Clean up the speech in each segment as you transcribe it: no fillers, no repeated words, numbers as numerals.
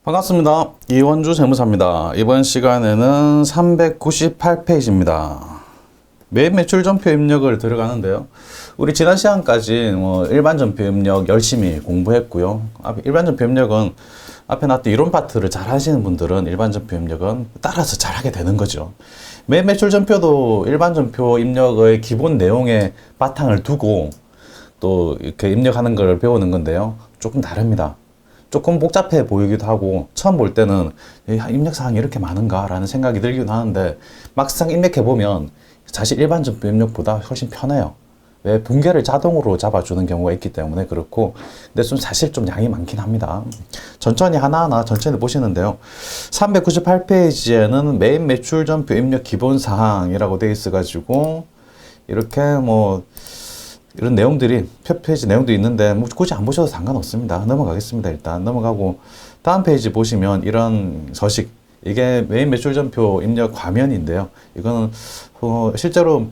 반갑습니다. 이원주 세무사입니다. 이번 시간에는 398페이지입니다. 매입 매출 전표 입력을 들어가는데요. 우리 지난 시간까지 일반 전표 입력 열심히 공부했고요. 일반 전표 입력은 앞에 나왔던 이론 파트를 잘 하시는 분들은 일반 전표 입력은 따라서 잘 하게 되는 거죠. 매입 매출 전표도 일반 전표 입력의 기본 내용에 바탕을 두고 또 이렇게 입력하는 걸 배우는 건데요. 조금 다릅니다. 조금 복잡해 보이기도 하고 처음 볼 때는 입력사항이 이렇게 많은가 라는 생각이 들기도 하는데 막상 입력해보면 사실 일반 전표 입력보다 훨씬 편해요. 왜? 분계를 자동으로 잡아주는 경우가 있기 때문에 그렇고, 근데 사실 좀 양이 많긴 합니다. 천천히 하나하나 천천히 보시는데요. 398페이지에는 매입 매출 전표 입력 기본사항이라고 되어 있어가지고 이렇게 이런 내용들이 페이지 내용도 있는데 굳이 안 보셔도 상관없습니다. 넘어가겠습니다. 일단 넘어가고 다음 페이지 보시면 이런 서식, 이게 매입 매출 전표 입력 과면인데요. 이거는 실제로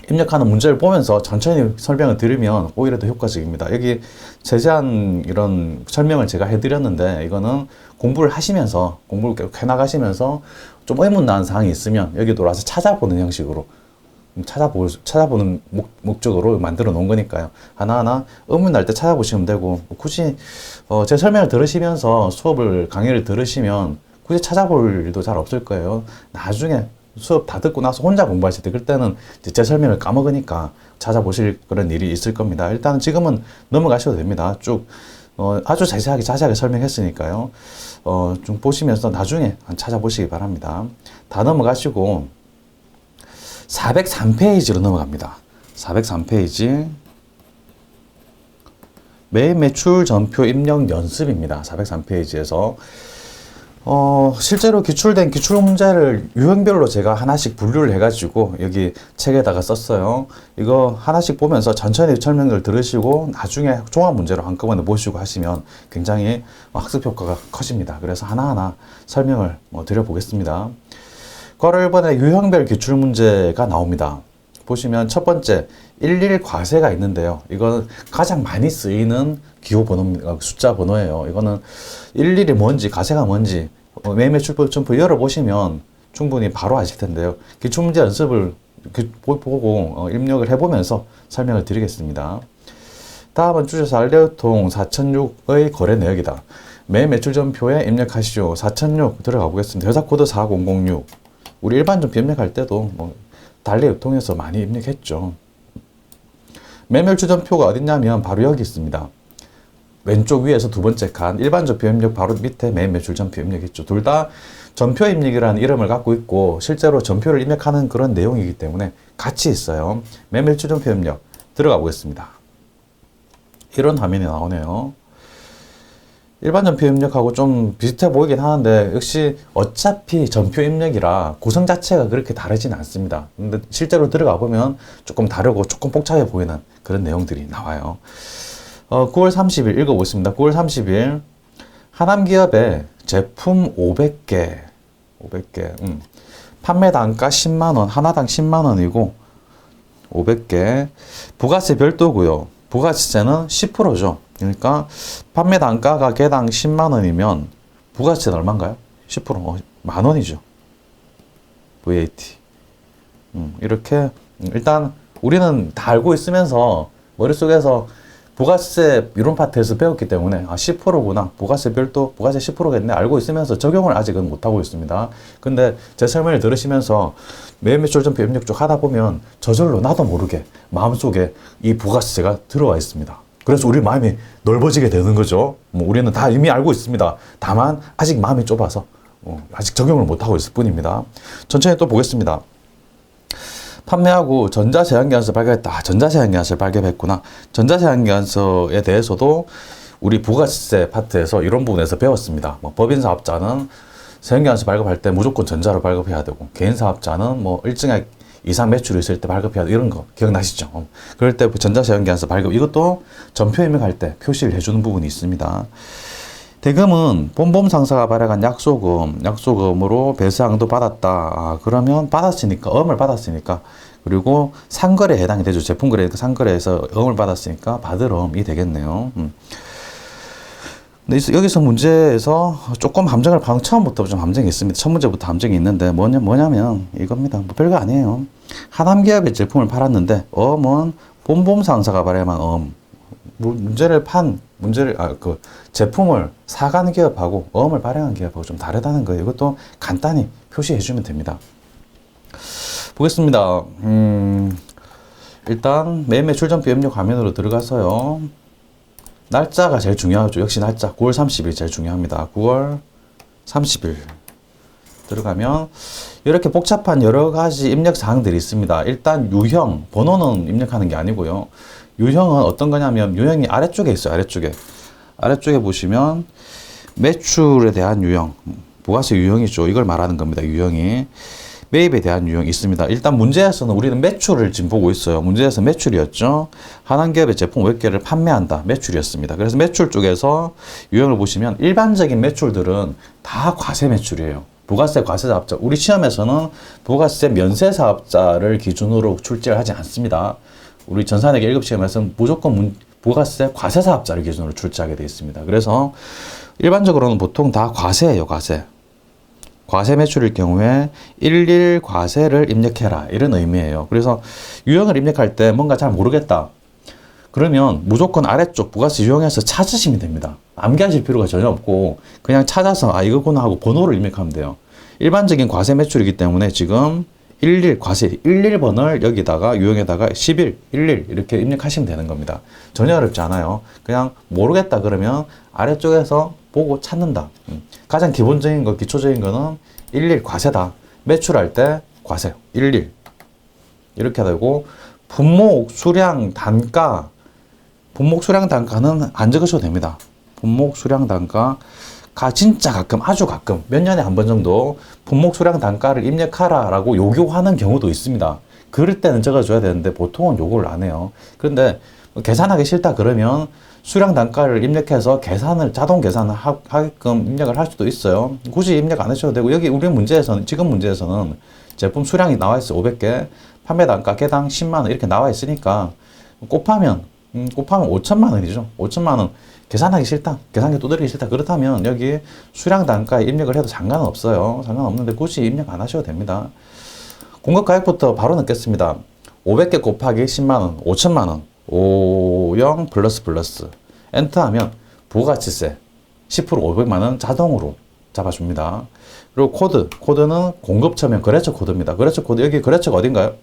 입력하는 문제를 보면서 천천히 설명을 들으면 오히려 더 효과적입니다. 여기 세세한 이런 설명을 제가 해드렸는데 이거는 공부를 하시면서 공부를 계속 해나가시면서 좀 의문 나는 사항이 있으면 여기 돌아와서 찾아보는 형식으로 찾아보는 목적으로 만들어 놓은 거니까요. 하나하나 의문 날 때 찾아보시면 되고, 굳이 제 설명을 들으시면서 강의를 들으시면 굳이 찾아볼 일도 잘 없을 거예요. 나중에 수업 다 듣고 나서 혼자 공부하실 때 그때는 제 설명을 까먹으니까 찾아보실 그런 일이 있을 겁니다. 일단 지금은 넘어가셔도 됩니다. 쭉 아주 자세하게 설명했으니까요. 좀 보시면서 나중에 찾아보시기 바랍니다. 다 넘어가시고 403페이지로 넘어갑니다. 403페이지 매입 매출 전표 입력 연습입니다. 403페이지에서 실제로 기출된 기출 문제를 유형별로 제가 하나씩 분류를 해가지고 여기 책에다가 썼어요. 이거 하나씩 보면서 천천히 설명을 들으시고 나중에 종합 문제로 한꺼번에 보시고 하시면 굉장히 학습 효과가 커집니다. 그래서 하나하나 설명을 드려보겠습니다. 괄호 1번에 유형별 기출 문제가 나옵니다. 보시면 첫 번째 11 과세가 있는데요. 이건 가장 많이 쓰이는 기호 번호, 숫자 번호예요. 이거는 11이 뭔지, 과세가 뭔지 매입 매출 전표 열어보시면 충분히 바로 아실 텐데요. 기출 문제 연습을 보고 입력을 해보면서 설명을 드리겠습니다. 다음은 줄여서 알레오통 4006의 거래 내역이다. 매입 매출 전표에 입력하시죠. 4006 들어가 보겠습니다. 회사 코드 4006. 우리 일반 전표 입력할 때도 달리 유통해서 많이 입력했죠. 매입 매출 전표가 어딨냐면 바로 여기 있습니다. 왼쪽 위에서 두 번째 칸 일반 전표 입력 바로 밑에 매입 매출 전표 입력했죠. 둘 다 전표 입력이라는 이름을 갖고 있고 실제로 전표를 입력하는 그런 내용이기 때문에 같이 있어요. 매입 매출 전표 입력 들어가 보겠습니다. 이런 화면이 나오네요. 일반 전표 입력하고 좀 비슷해 보이긴 하는데 역시 어차피 전표 입력이라 구성 자체가 그렇게 다르진 않습니다. 근데 실제로 들어가 보면 조금 다르고 조금 복잡해 보이는 그런 내용들이 나와요. 9월 30일 읽어보겠습니다. 9월 30일 하남기업의 제품 500개 판매 단가 10만원, 하나당 10만원이고 500개 부가세 별도고요. 부가세는 10%죠. 그러니까 판매 단가가 개당 10만원이면 부가세는 얼마인가요? 10%, 만원이죠. VAT. 이렇게 일단 우리는 다 알고 있으면서 머릿속에서 부가세 이론 파트에서 배웠기 때문에 10%구나. 부가세 별도, 부가세 10%겠네. 알고 있으면서 적용을 아직은 못하고 있습니다. 근데 제 설명을 들으시면서 매입 매출 전표 입력 쪽 하다 보면 저절로 나도 모르게 마음속에 이 부가세가 들어와 있습니다. 그래서 우리 마음이 넓어지게 되는 거죠. 우리는 다 이미 알고 있습니다. 다만 아직 마음이 좁아서 아직 적용을 못하고 있을 뿐입니다. 천천히 또 보겠습니다. 판매하고 전자제한기관서 발급했다. 전자제한기관서를 발급했구나. 전자제한기관서에 대해서도 우리 부가세 파트에서 이런 부분에서 배웠습니다. 법인사업자는 세형기관서 발급할 때 무조건 전자로 발급해야 되고, 개인사업자는 일정액 이상 매출이 있을 때 발급해야 돼. 이런 거 기억나시죠? 그럴 때 전자제한기관서 발급, 이것도 전표 입력할 때 표시를 해주는 부분이 있습니다. 대금은 본범 상사가 발행한 약소금으로 배수항도 받았다. 그러면 받았으니까, 어음을 받았으니까, 그리고 상거래에 해당이 되죠. 제품거래니까 상거래에서 어음을 받았으니까 받을 어음이 되겠네요. 근데 여기서 문제에서 조금 함정을 처음부터 좀 함정이 있습니다. 첫 문제부터 함정이 있는데 뭐냐면 이겁니다. 뭐 별거 아니에요. 하남기업의 제품을 팔았는데 엄은 본범상사가 발행한 그 제품을 사가는 기업하고 엄을 발행한 기업하고 좀 다르다는 거예요. 이것도 간단히 표시해 주면 됩니다. 보겠습니다. 일단 매매 출전표 입력 화면으로 들어가서요. 날짜가 제일 중요하죠. 역시 날짜 9월 30일 제일 중요합니다. 9월 30일 들어가면 이렇게 복잡한 여러 가지 입력 사항들이 있습니다. 일단 유형, 번호는 입력하는 게 아니고요. 유형은 어떤 거냐면 유형이 아래쪽에 있어요. 아래쪽에 보시면 매출에 대한 유형, 부가세 유형이죠. 이걸 말하는 겁니다. 유형이. 매입에 대한 유형이 있습니다. 일단 문제에서는 우리는 매출을 지금 보고 있어요. 문제에서 매출이었죠. 하남기업의 제품 500개를 판매한다. 매출이었습니다. 그래서 매출 쪽에서 유형을 보시면 일반적인 매출들은 다 과세 매출이에요. 부가세 과세사업자. 우리 시험에서는 부가세 면세사업자를 기준으로 출제를 하지 않습니다. 우리 전산회계 1급 시험에서는 무조건 부가세 과세사업자를 기준으로 출제하게 되어 있습니다. 그래서 일반적으로는 보통 다 과세예요. 과세 매출일 경우에 일일 과세를 입력해라 이런 의미예요. 그래서 유형을 입력할 때 뭔가 잘 모르겠다. 그러면 무조건 아래쪽 부가세 유형에서 찾으시면 됩니다. 암기하실 필요가 전혀 없고 그냥 찾아서 이거구나 하고 번호를 입력하면 돼요. 일반적인 과세 매출이기 때문에 지금 일일 과세 11번을 여기다가 유형에다가 11, 11 이렇게 입력하시면 되는 겁니다. 전혀 어렵지 않아요. 그냥 모르겠다 그러면 아래쪽에서 보고 찾는다. 가장 기본적인 거, 기초적인 거는 11 과세다. 매출할 때 과세 11 이렇게 되고 분목, 수량, 단가 분목, 수량, 단가는 안 적으셔도 됩니다. 분목, 수량, 단가 진짜 가끔, 아주 가끔 몇 년에 한 번 정도 분목, 수량, 단가를 입력하라 라고 요구하는 경우도 있습니다. 그럴 때는 적어줘야 되는데 보통은 요구를 안 해요. 그런데 계산하기 싫다 그러면 수량 단가를 입력해서 자동 계산을 하게끔 입력을 할 수도 있어요. 굳이 입력 안 하셔도 되고, 여기 우리 문제에서는, 지금 문제에서는 제품 수량이 나와 있어요. 500개. 판매 단가 개당 10만원 이렇게 나와 있으니까 곱하면 5천만 원이죠. 5천만 원. 계산하기 싫다. 계산기 두드리기 싫다. 그렇다면 여기 수량 단가에 입력을 해도 상관은 없어요. 상관없는데 굳이 입력 안 하셔도 됩니다. 공급 가격부터 바로 넣겠습니다. 500개 곱하기 10만 원, 5천만 원. 50 플러스 엔터하면 부가가치세 10% 500만 원 자동으로 잡아줍니다. 그리고 코드는 공급처면 거래처 코드입니다. 거래처 코드, 여기 거래처가 어딘가요?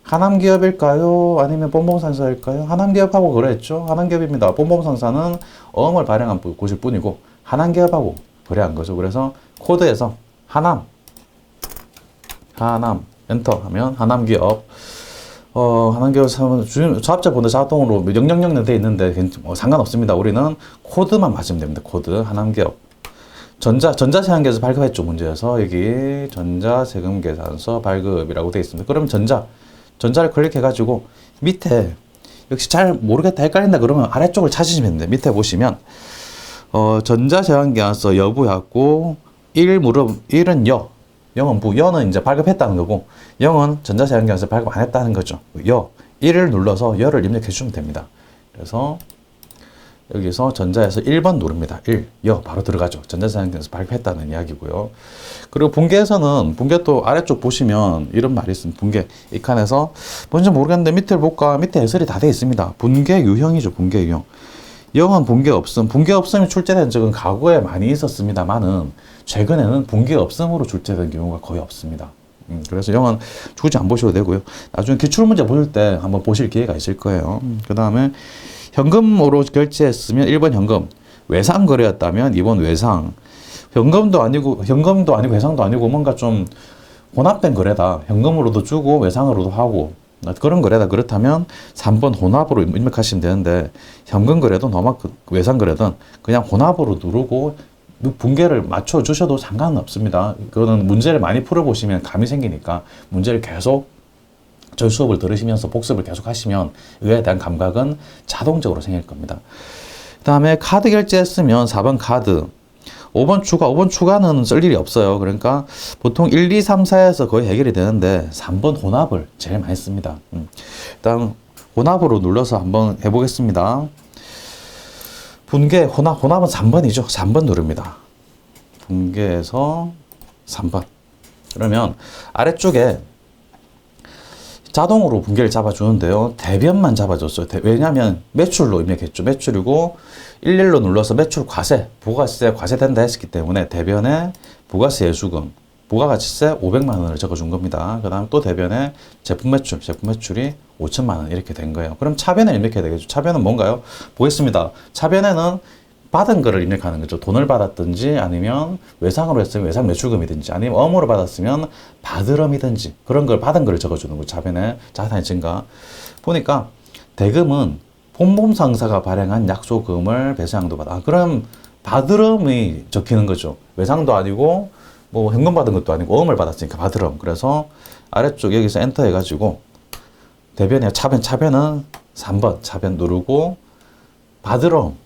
하남기업일까요? 아니면 본범상사일까요? 하남기업하고 거래했죠. 하남기업입니다. 본범상사는 어음을 발행한 곳일 뿐이고 하남기업하고 거래한 거죠. 그래서 코드에서 하남 엔터하면 하남기업 하남기업 조합자 번호 자동으로 000 돼 있는데 상관없습니다. 우리는 코드만 맞으면 됩니다. 코드 하남기업 전자세금계산서 발급했죠. 문제에서 여기 전자세금계산서 발급이라고 되어 있습니다. 그러면 전자를 클릭해가지고 밑에 역시 잘 모르겠다 헷갈린다 그러면 아래쪽을 찾으시면 됩니다. 밑에 보시면 전자세금계산서 여부하고 1은 영은 여는 이제 발급했다는 거고, 영은 전자세금계산서 발급 안 했다는 거죠. 1을 눌러서 여를 입력해 주면 됩니다. 그래서 여기서 전자에서 1번 누릅니다. 바로 들어가죠. 전자세금계산서 발급했다는 이야기고요. 그리고 분계에서는, 분계 또 아래쪽 보시면 이런 말이 있습니다. 분계. 이 칸에서 뭔지 모르겠는데 밑을 볼까? 밑에 해설이 다 되어 있습니다. 분계 유형이죠. 분계 유형. 영은 분계 없음이 출제된 적은 과거에 많이 있었습니다만은 최근에는 분계 없음으로 출제된 경우가 거의 없습니다. 그래서 영은 굳이 안 보셔도 되고요. 나중에 기출문제 보실 때 한번 보실 기회가 있을 거예요. 그 다음에 현금으로 결제했으면 1번 현금, 외상 거래였다면 2번 외상, 현금도 아니고 외상도 아니고 뭔가 좀 혼합된 거래다. 현금으로도 주고 외상으로도 하고 그런 거래다. 그렇다면 3번 혼합으로 입력하시면 되는데, 현금 거래든 외상 거래든 그냥 혼합으로 누르고 분계를 맞춰 주셔도 상관은 없습니다. 그거는 문제를 많이 풀어보시면 감이 생기니까 문제를 계속 저희 수업을 들으시면서 복습을 계속 하시면 이거에 대한 감각은 자동적으로 생길 겁니다. 그 다음에 카드 결제했으면 4번 카드, 5번 추가는 쓸 일이 없어요. 그러니까 보통 1, 2, 3, 4에서 거의 해결이 되는데 3번 혼합을 제일 많이 씁니다. 일단 혼합으로 눌러서 한번 해보겠습니다. 분계 혼합은 3번이죠. 3번 누릅니다. 분계에서 3번. 그러면 아래쪽에 자동으로 분계를 잡아주는데요. 대변만 잡아줬어요. 왜냐하면 매출로 입력했죠. 매출이고 11로 눌러서 매출 과세, 부가세 과세된다 했기 때문에 대변에 부가세 예수금, 부가가치세 500만 원을 적어준 겁니다. 그 다음 또 대변에 제품 매출이 5천만 원 이렇게 된 거예요. 그럼 차변을 입력해야 되겠죠. 차변은 뭔가요? 보겠습니다. 차변에는 받은 거를 입력하는 거죠. 돈을 받았든지 아니면 외상으로 했으면 외상 매출금이든지 아니면 엄으로 받았으면 받으럼이든지 그런 걸 받은 거를 적어주는 거죠. 차변에 자산의 증가. 보니까 대금은 본범상사가 발행한 약소금을 배상도 받아. 그럼 받으럼이 적히는 거죠. 외상도 아니고 뭐 현금 받은 것도 아니고 엄을 받았으니까 받으럼. 그래서 아래쪽 여기서 엔터 해가지고 대변이야. 차변은 3번 차변 누르고 받으럼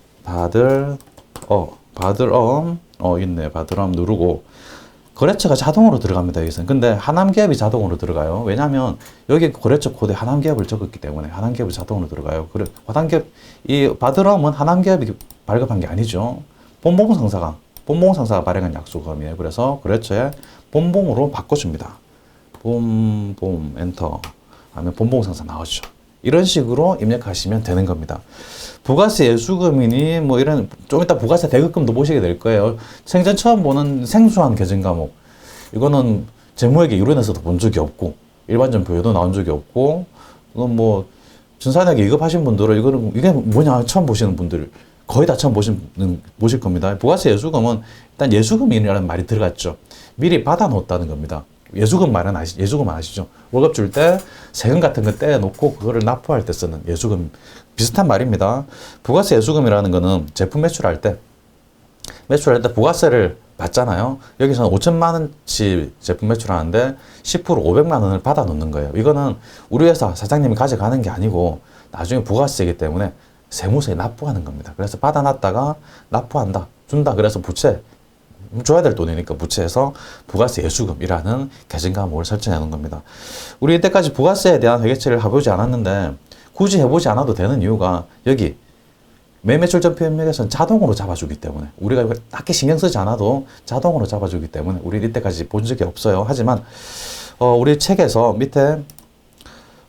있네. 받으럼 누르고 거래처가 자동으로 들어갑니다. 여기서는. 근데 하남기업이 자동으로 들어가요. 왜냐하면 여기 거래처 코드에 하남기업을 적었기 때문에 하남기업이 자동으로 들어가요. 그래 화단기업 이 받으럼은 하남기업이 발급한 게 아니죠. 본봉상사가 발행한 약소금이에요. 그래서 거래처에 본봉으로 바꿔줍니다. 봄 엔터 하면 본봉상사 나오죠. 이런 식으로 입력하시면 되는 겁니다. 부가세 예수금이니 뭐 이런 좀 이따 부가세 대급금도 보시게 될 거예요. 생전 처음 보는 생소한 계정 과목. 이거는 재무회계 이론에서도 본 적이 없고 일반전 부여도 나온 적이 없고 이건 뭐 준산회계 2급 하신 분들은 이게 뭐냐 처음 보시는 분들 거의 다 처음 보실 겁니다. 부가세 예수금은 일단 예수금이라는 말이 들어갔죠. 미리 받아 놓았다는 겁니다. 예수금 아시죠? 월급 줄 때 세금 같은 거 떼놓고 그거를 납부할 때 쓰는 예수금 비슷한 말입니다. 부가세 예수금이라는 거는 제품 매출할 때 부가세를 받잖아요. 여기서는 5천만 원치 제품 매출하는데 10% 500만 원을 받아 놓는 거예요. 이거는 우리 회사 사장님이 가져가는 게 아니고 나중에 부가세이기 때문에 세무서에 납부하는 겁니다. 그래서 받아놨다가 납부한다, 준다. 그래서 부채 줘야 될 돈이니까 부채에서 부가세 예수금이라는 계정 과목을 설정해 놓은 겁니다. 우리 이때까지 부가세에 대한 회계처리를 해보지 않았는데 굳이 해보지 않아도 되는 이유가 여기 매매출 전표 입력에서는 자동으로 잡아주기 때문에 우리가 딱히 신경 쓰지 않아도 자동으로 잡아주기 때문에 우리 이때까지 본 적이 없어요. 하지만 우리 책에서 밑에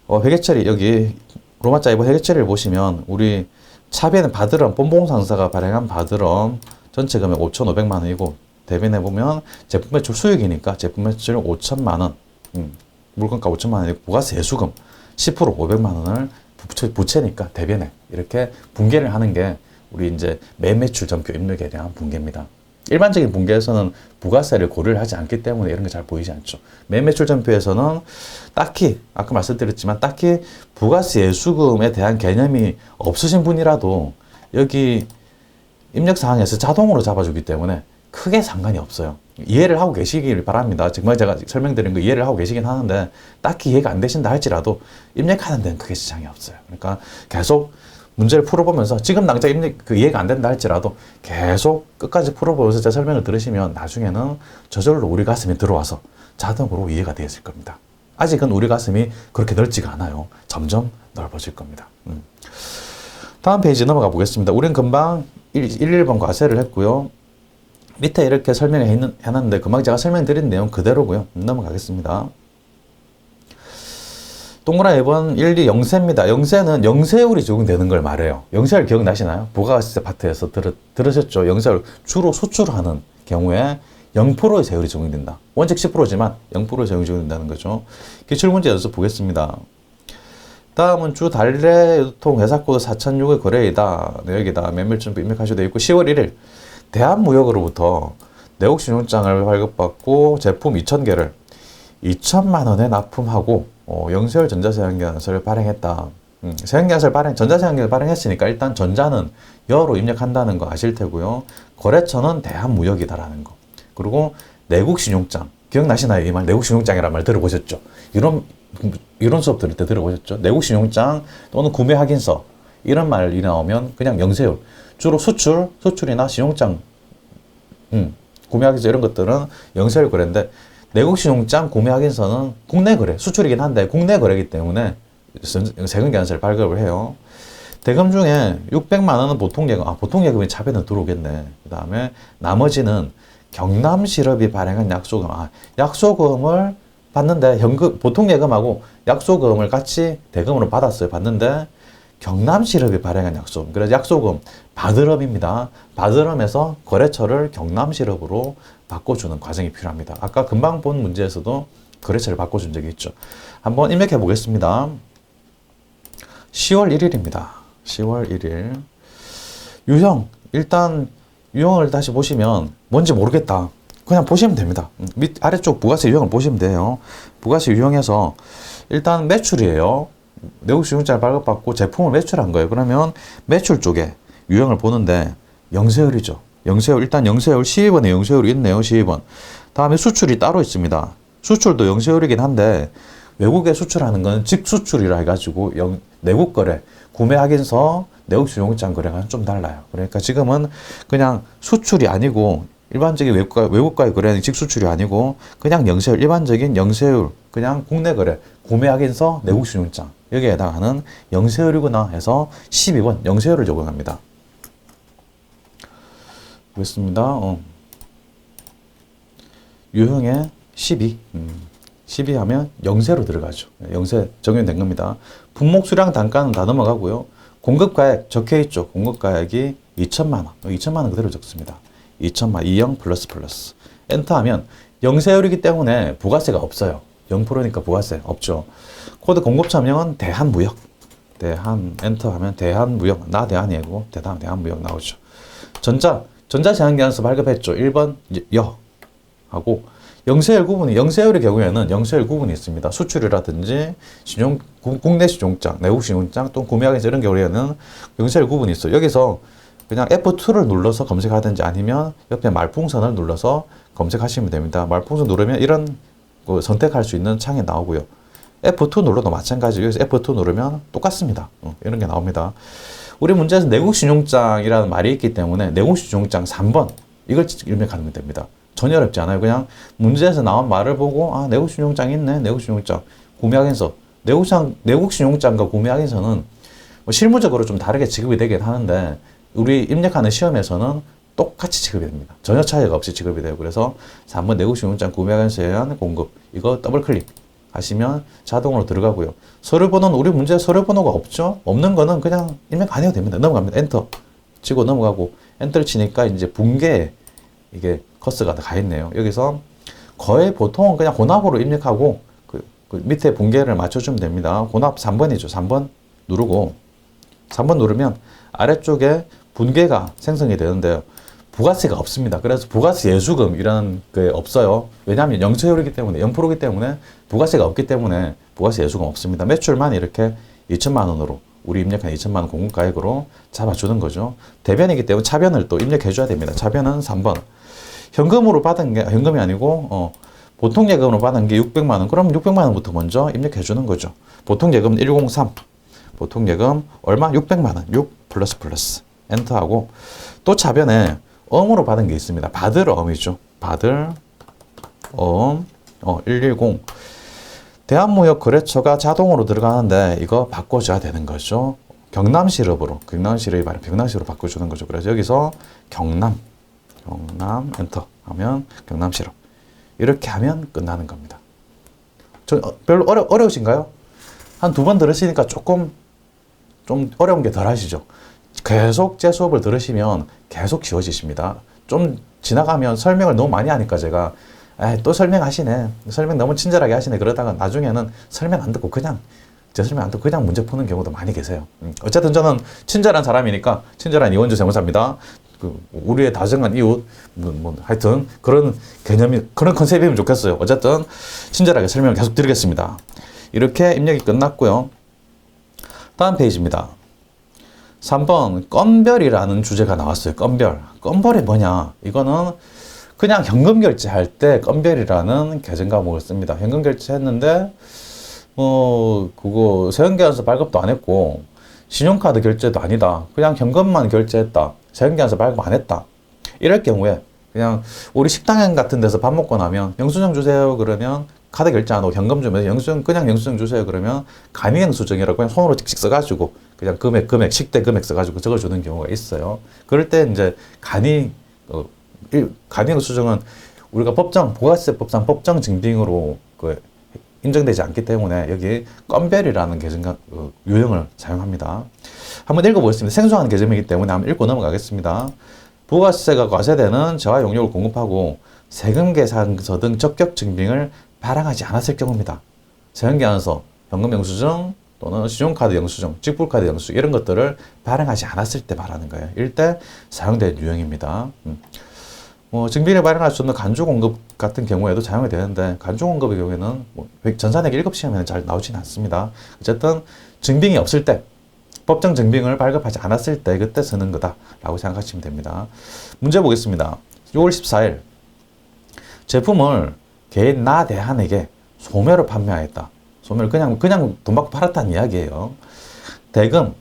회계처리 여기 로마자 이번 회계처리를 보시면 우리 차변에 받으럼 본봉상사가 발행한 받으럼 전체 금액 5,500만 원이고 대변해 보면 제품 매출 수익이니까 제품 매출 5천만 원, 물건가 5천만 원이고 부가세 예수금 10% 500만 원을 부채니까 대변에 이렇게 분계를 하는 게 우리 이제 매매출 전표 입력에 대한 분계입니다. 일반적인 분계에서는 부가세를 고려를 하지 않기 때문에 이런 게 잘 보이지 않죠. 매매출 전표에서는 딱히 아까 말씀드렸지만 딱히 부가세 예수금에 대한 개념이 없으신 분이라도 여기 입력 사항에서 자동으로 잡아주기 때문에 크게 상관이 없어요. 이해를 하고 계시길 바랍니다. 정말 제가 설명드린 거 이해를 하고 계시긴 하는데 딱히 이해가 안 되신다 할지라도 입력하는 데는 크게 지장이 없어요. 그러니까 계속 문제를 풀어보면서 지금 당장 이해가 안 된다 할지라도 계속 끝까지 풀어보면서 제 설명을 들으시면 나중에는 저절로 우리 가슴이 들어와서 자동으로 이해가 되었을 겁니다. 아직은 우리 가슴이 그렇게 넓지가 않아요. 점점 넓어질 겁니다. 다음 페이지 넘어가 보겠습니다. 우리는 금방 1번 과세를 했고요. 밑에 이렇게 해놨는데 금방 제가 설명드린 내용 그대로고요. 넘어가겠습니다. 동그라미 2번 1, 2 영세입니다. 영세는 영세율이 적용되는 걸 말해요. 영세율 기억나시나요? 부가세 파트에서 들으셨죠? 영세율 주로 수출하는 경우에 0%의 세율이 적용된다. 원칙 10%지만 0%의 세율이 적용된다는 거죠. 기출문제 연습 보겠습니다. 다음은 주 달래 유통 회사코드 4006의 거래이다. 여기다 매매일정보 입력하셔도 되어 있고 10월 1일 대한무역으로부터 내국신용장을 발급받고 제품 2,000개를 2천만 원에 납품하고 영세율 전자세형계산서를 발행했다. 전자세형계산서를 발행했으니까 일단 전자는 여로 입력한다는 거 아실 테고요. 거래처는 대한무역이다라는 거. 그리고 내국신용장 기억나시나요? 이 말 내국신용장이라는 말 들어보셨죠? 이론 수업 들을 때 들어보셨죠? 내국신용장 또는 구매확인서 이런 말이 나오면 그냥 영세율 주로 수출이나 신용장 구매확인서 이런 것들은 영세율 거래인데 내국신용장 구매확인서는 국내 거래 수출이긴 한데 국내 거래이기 때문에 세금계산서를 발급을 해요. 대금 중에 600만 원은 보통 예금, 보통 예금이 차변에 들어오겠네. 그 다음에 나머지는 경남실업이 발행한 약소금, 약소금을 받는데 현금, 보통 예금하고 약소금을 같이 대금으로 받았어요. 받는데 경남실업이 발행한 약소금, 그래서 약소금 바드럼입니다. 바드럼에서 거래처를 경남실업으로 바꿔주는 과정이 필요합니다. 아까 금방 본 문제에서도 거래처를 바꿔준 적이 있죠. 한번 입력해 보겠습니다. 10월 1일입니다. 10월 1일. 유형, 일단 유형을 다시 보시면 뭔지 모르겠다. 그냥 보시면 됩니다. 아래쪽 부가세 유형을 보시면 돼요. 부가세 유형에서 일단 매출이에요. 내국수용자를 발급받고 제품을 매출한 거예요. 그러면 매출 쪽에 유형을 보는데 영세율이죠. 영세율, 일단 영세율 12번에 영세율이 있네요. 12번. 다음에 수출이 따로 있습니다. 수출도 영세율이긴 한데 외국에 수출하는 건 직수출이라 해가지고 내국 거래, 구매 확인서, 내국 수용장 거래가 좀 달라요. 그러니까 지금은 그냥 수출이 아니고 일반적인 외국과의 거래는 직수출이 아니고 그냥 영세율, 일반적인 영세율, 그냥 국내 거래, 구매 확인서, 내국 수용장 여기에 해당하는 영세율이구나 해서 12번 영세율을 적용합니다. 보겠습니다. 유형의 12. 12 하면 영세로 들어가죠. 영세 적용된 겁니다. 품목 수량 단가는 다 넘어가고요. 공급가액 적혀있죠. 공급가액이 2천만 원. 2천만 원 그대로 적습니다. 2천만, 20 플러스 플러스. 엔터 하면 영세율이기 때문에 부가세가 없어요. 0%니까 부가세 없죠. 코드 공급처명은 대한무역. 대한, 엔터 하면 대한무역. 나 대한이고, 대한무역 나오죠. 전자제한기관서 발급했죠. 1번, 여. 하고, 영세율 구분이, 영세율의 경우에는 영세율 구분이 있습니다. 수출이라든지, 국내 신용장, 내국 신용장, 또 구매하기 이런 경우에는 영세율 구분이 있어요. 여기서 그냥 F2를 눌러서 검색하든지 아니면 옆에 말풍선을 눌러서 검색하시면 됩니다. 말풍선 누르면 이런 선택할 수 있는 창이 나오고요. F2 눌러도 마찬가지로 여기서 F2 누르면 똑같습니다. 이런 게 나옵니다. 우리 문제에서 내국신용장이라는 말이 있기 때문에 내국신용장 3번 이걸 입력하면 됩니다. 전혀 어렵지 않아요. 그냥 문제에서 나온 말을 보고 내국신용장이 있네. 내국신용장 구매확인서 내국신용장과 구매확인서는 뭐 실무적으로 좀 다르게 지급이 되긴 하는데 우리 입력하는 시험에서는 똑같이 지급이 됩니다. 전혀 차이가 없이 지급이 돼요. 그래서 3번 내국신용장 구매확인서에 의한 공급 이거 더블 클릭 하시면 자동으로 들어가고요. 서류번호는 우리 문제에 서류번호가 없죠. 없는 거는 그냥 입력 안 해도 됩니다. 넘어갑니다. 엔터 치고 넘어가고 엔터를 치니까 이제 분계에 이게 커스가 가 있네요. 여기서 거의 보통은 그냥 혼합으로 입력하고 그 밑에 분계를 맞춰주면 됩니다. 혼합 3번이죠. 3번 누르고 3번 누르면 아래쪽에 분계가 생성이 되는데요. 부가세가 없습니다. 그래서 부가세 예수금이라는 게 없어요. 왜냐하면 영세율이기 때문에 0%이기 때문에 부가세가 없기 때문에 부가세 예수금 없습니다. 매출만 이렇게 2천만 원으로 우리 입력한 2천만 원 공급가액으로 잡아주는 거죠. 대변이기 때문에 차변을 또 입력해 줘야 됩니다. 차변은 3번. 현금으로 받은 게 현금이 아니고 보통 예금으로 받은 게 600만 원. 그럼 600만 원부터 먼저 입력해 주는 거죠. 보통 예금 103. 보통 예금 얼마? 600만 원. 6 플러스 플러스. 엔터하고 또 차변에 엄으로 받은 게 있습니다. 받을 엄이죠. 받을 엄 110. 대한무역거래처가 자동으로 들어가는데 이거 바꿔줘야 되는 거죠. 경남실업으로 경남실업이 말해 경남실업으로 바꿔주는 거죠. 그래서 여기서 경남 엔터 하면 경남실업 이렇게 하면 끝나는 겁니다. 별로 어려우신가요? 한 2번 들으시니까 조금 좀 어려운 게 덜 하시죠. 계속 제 수업을 들으시면 계속 쉬워지십니다. 좀 지나가면 설명을 너무 많이 하니까 제가 또 설명하시네. 설명 너무 친절하게 하시네. 그러다가 나중에는 설명 안 듣고 그냥 제 설명 안 듣고 그냥 문제 푸는 경우도 많이 계세요. 어쨌든 저는 친절한 사람이니까 친절한 이원주 세무사입니다. 우리의 다정한 이웃 하여튼 그런 개념이 그런 컨셉이면 좋겠어요. 어쨌든 친절하게 설명을 계속 드리겠습니다. 이렇게 입력이 끝났고요. 다음 페이지입니다. 3번 건별이라는 주제가 나왔어요. 건별이 뭐냐? 이거는 그냥 현금 결제할 때 건별이라는 계정 과목을 씁니다. 현금 결제했는데 그거 세금계산서 발급도 안 했고 신용카드 결제도 아니다. 그냥 현금만 결제했다. 세금계산서 발급 안 했다. 이럴 경우에 그냥 우리 식당 같은 데서 밥 먹고 나면 영수증 주세요 그러면 카드 결제 안 하고 현금 주면 그냥 영수증 주세요 그러면 가미영수증이라고 그냥 손으로 찍찍 써가지고 그냥 금액, 식대 금액 써가지고 적어주는 경우가 있어요. 그럴 때 이제 간이영수증은 우리가 부가세법상 법정 증빙으로 인정되지 않기 때문에 여기 건별이라는 유형을 사용합니다. 한번 읽어보겠습니다. 생소한 개념이기 때문에 한번 읽고 넘어가겠습니다. 부가세가 과세되는 재화 용역을 공급하고 세금 계산서 등 적격 증빙을 발행하지 않았을 경우입니다. 세금계산서, 현금영수증 또는 신용카드 영수증, 직불카드 영수증 이런 것들을 발행하지 않았을 때 말하는 거예요. 이럴 때 사용된 유형입니다. 증빙을 발행할 수 없는 간주공급 같은 경우에도 사용이 되는데 간주공급의 경우에는 전산액 1급 시험에는 잘 나오지는 않습니다. 어쨌든 증빙이 없을 때, 법정 증빙을 발급하지 않았을 때 그때 쓰는 거다라고 생각하시면 됩니다. 문제 보겠습니다. 6월 14일 제품을 개인 나 대한에게 소매로 판매하였다. 소매를 그냥 돈 받고 팔았다는 이야기예요. 대금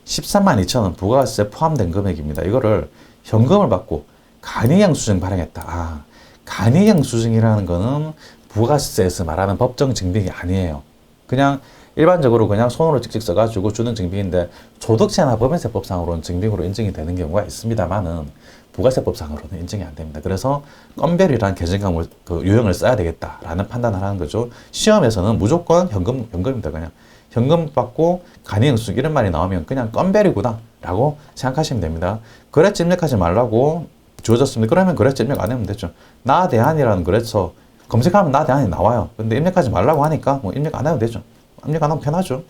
13만 2천 원 부가세 포함된 금액입니다. 이거를 현금을 받고 간이영수증 발행했다. 간이영수증이라는 거는 부가세에서 말하는 법정 증빙이 아니에요. 그냥 일반적으로 그냥 손으로 찍찍 써가지고 주는 증빙인데 소득세나 법인세법상으로는 증빙으로 인정이 되는 경우가 있습니다만은 부가세법상으로는 인정이 안 됩니다. 그래서 건별이라는 계정과 유형을 써야 되겠다라는 판단을 하는 거죠. 시험에서는 무조건 현금입니다. 그냥 현금 받고 간이영수증 이런 말이 나오면 그냥 건별이구나 라고 생각하시면 됩니다. 거래처 입력하지 말라고 주어졌습니다. 그러면 거래처 입력 안 하면 되죠. 나 대한이라는 거래처 검색하면 나 대한이 나와요. 근데 입력하지 말라고 하니까 입력 안 해도 되죠. 입력 안 하면 편하죠.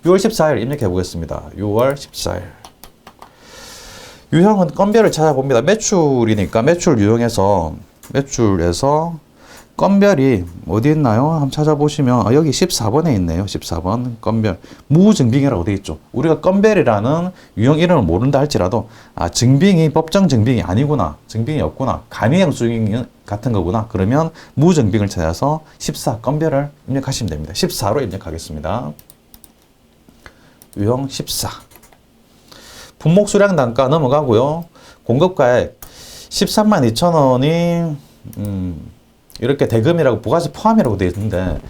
6월 14일 입력해 보겠습니다. 6월 14일. 유형은 건별을 찾아봅니다. 매출이니까 매출 유형에서 건별이 어디 있나요? 한번 찾아보시면 여기 14번에 있네요. 14번 건별 무증빙이라고 되어 있죠. 우리가 건별이라는 유형 이름을 모른다 할지라도 증빙이 법정 증빙이 아니구나, 증빙이 없구나, 간이영수증 같은 거구나. 그러면 무증빙을 찾아서 14 건별을 입력하시면 됩니다. 14로 입력하겠습니다. 유형 14. 품목 수량 단가 넘어가고요. 공급가액 13만 2천 원이 이렇게 대금이라고 부가세 포함이라고 되어 있는데